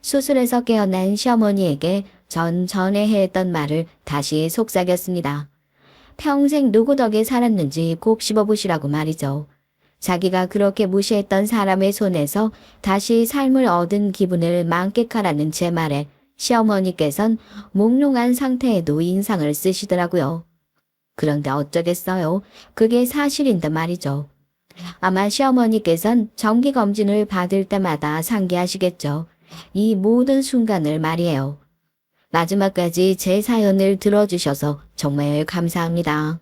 수술에서 깨어난 시어머니에게 전 전에 했던 말을 다시 속삭였습니다. 평생 누구 덕에 살았는지 꼭 씹어보시라고 말이죠. 자기가 그렇게 무시했던 사람의 손에서 다시 삶을 얻은 기분을 만끽하라는 제 말에 시어머니께선 몽롱한 상태에도 인상을 쓰시더라고요. 그런데 어쩌겠어요. 그게 사실인데 말이죠. 아마 시어머니께선 정기검진을 받을 때마다 상기하시겠죠. 이 모든 순간을 말이에요. 마지막까지 제 사연을 들어주셔서 정말 감사합니다.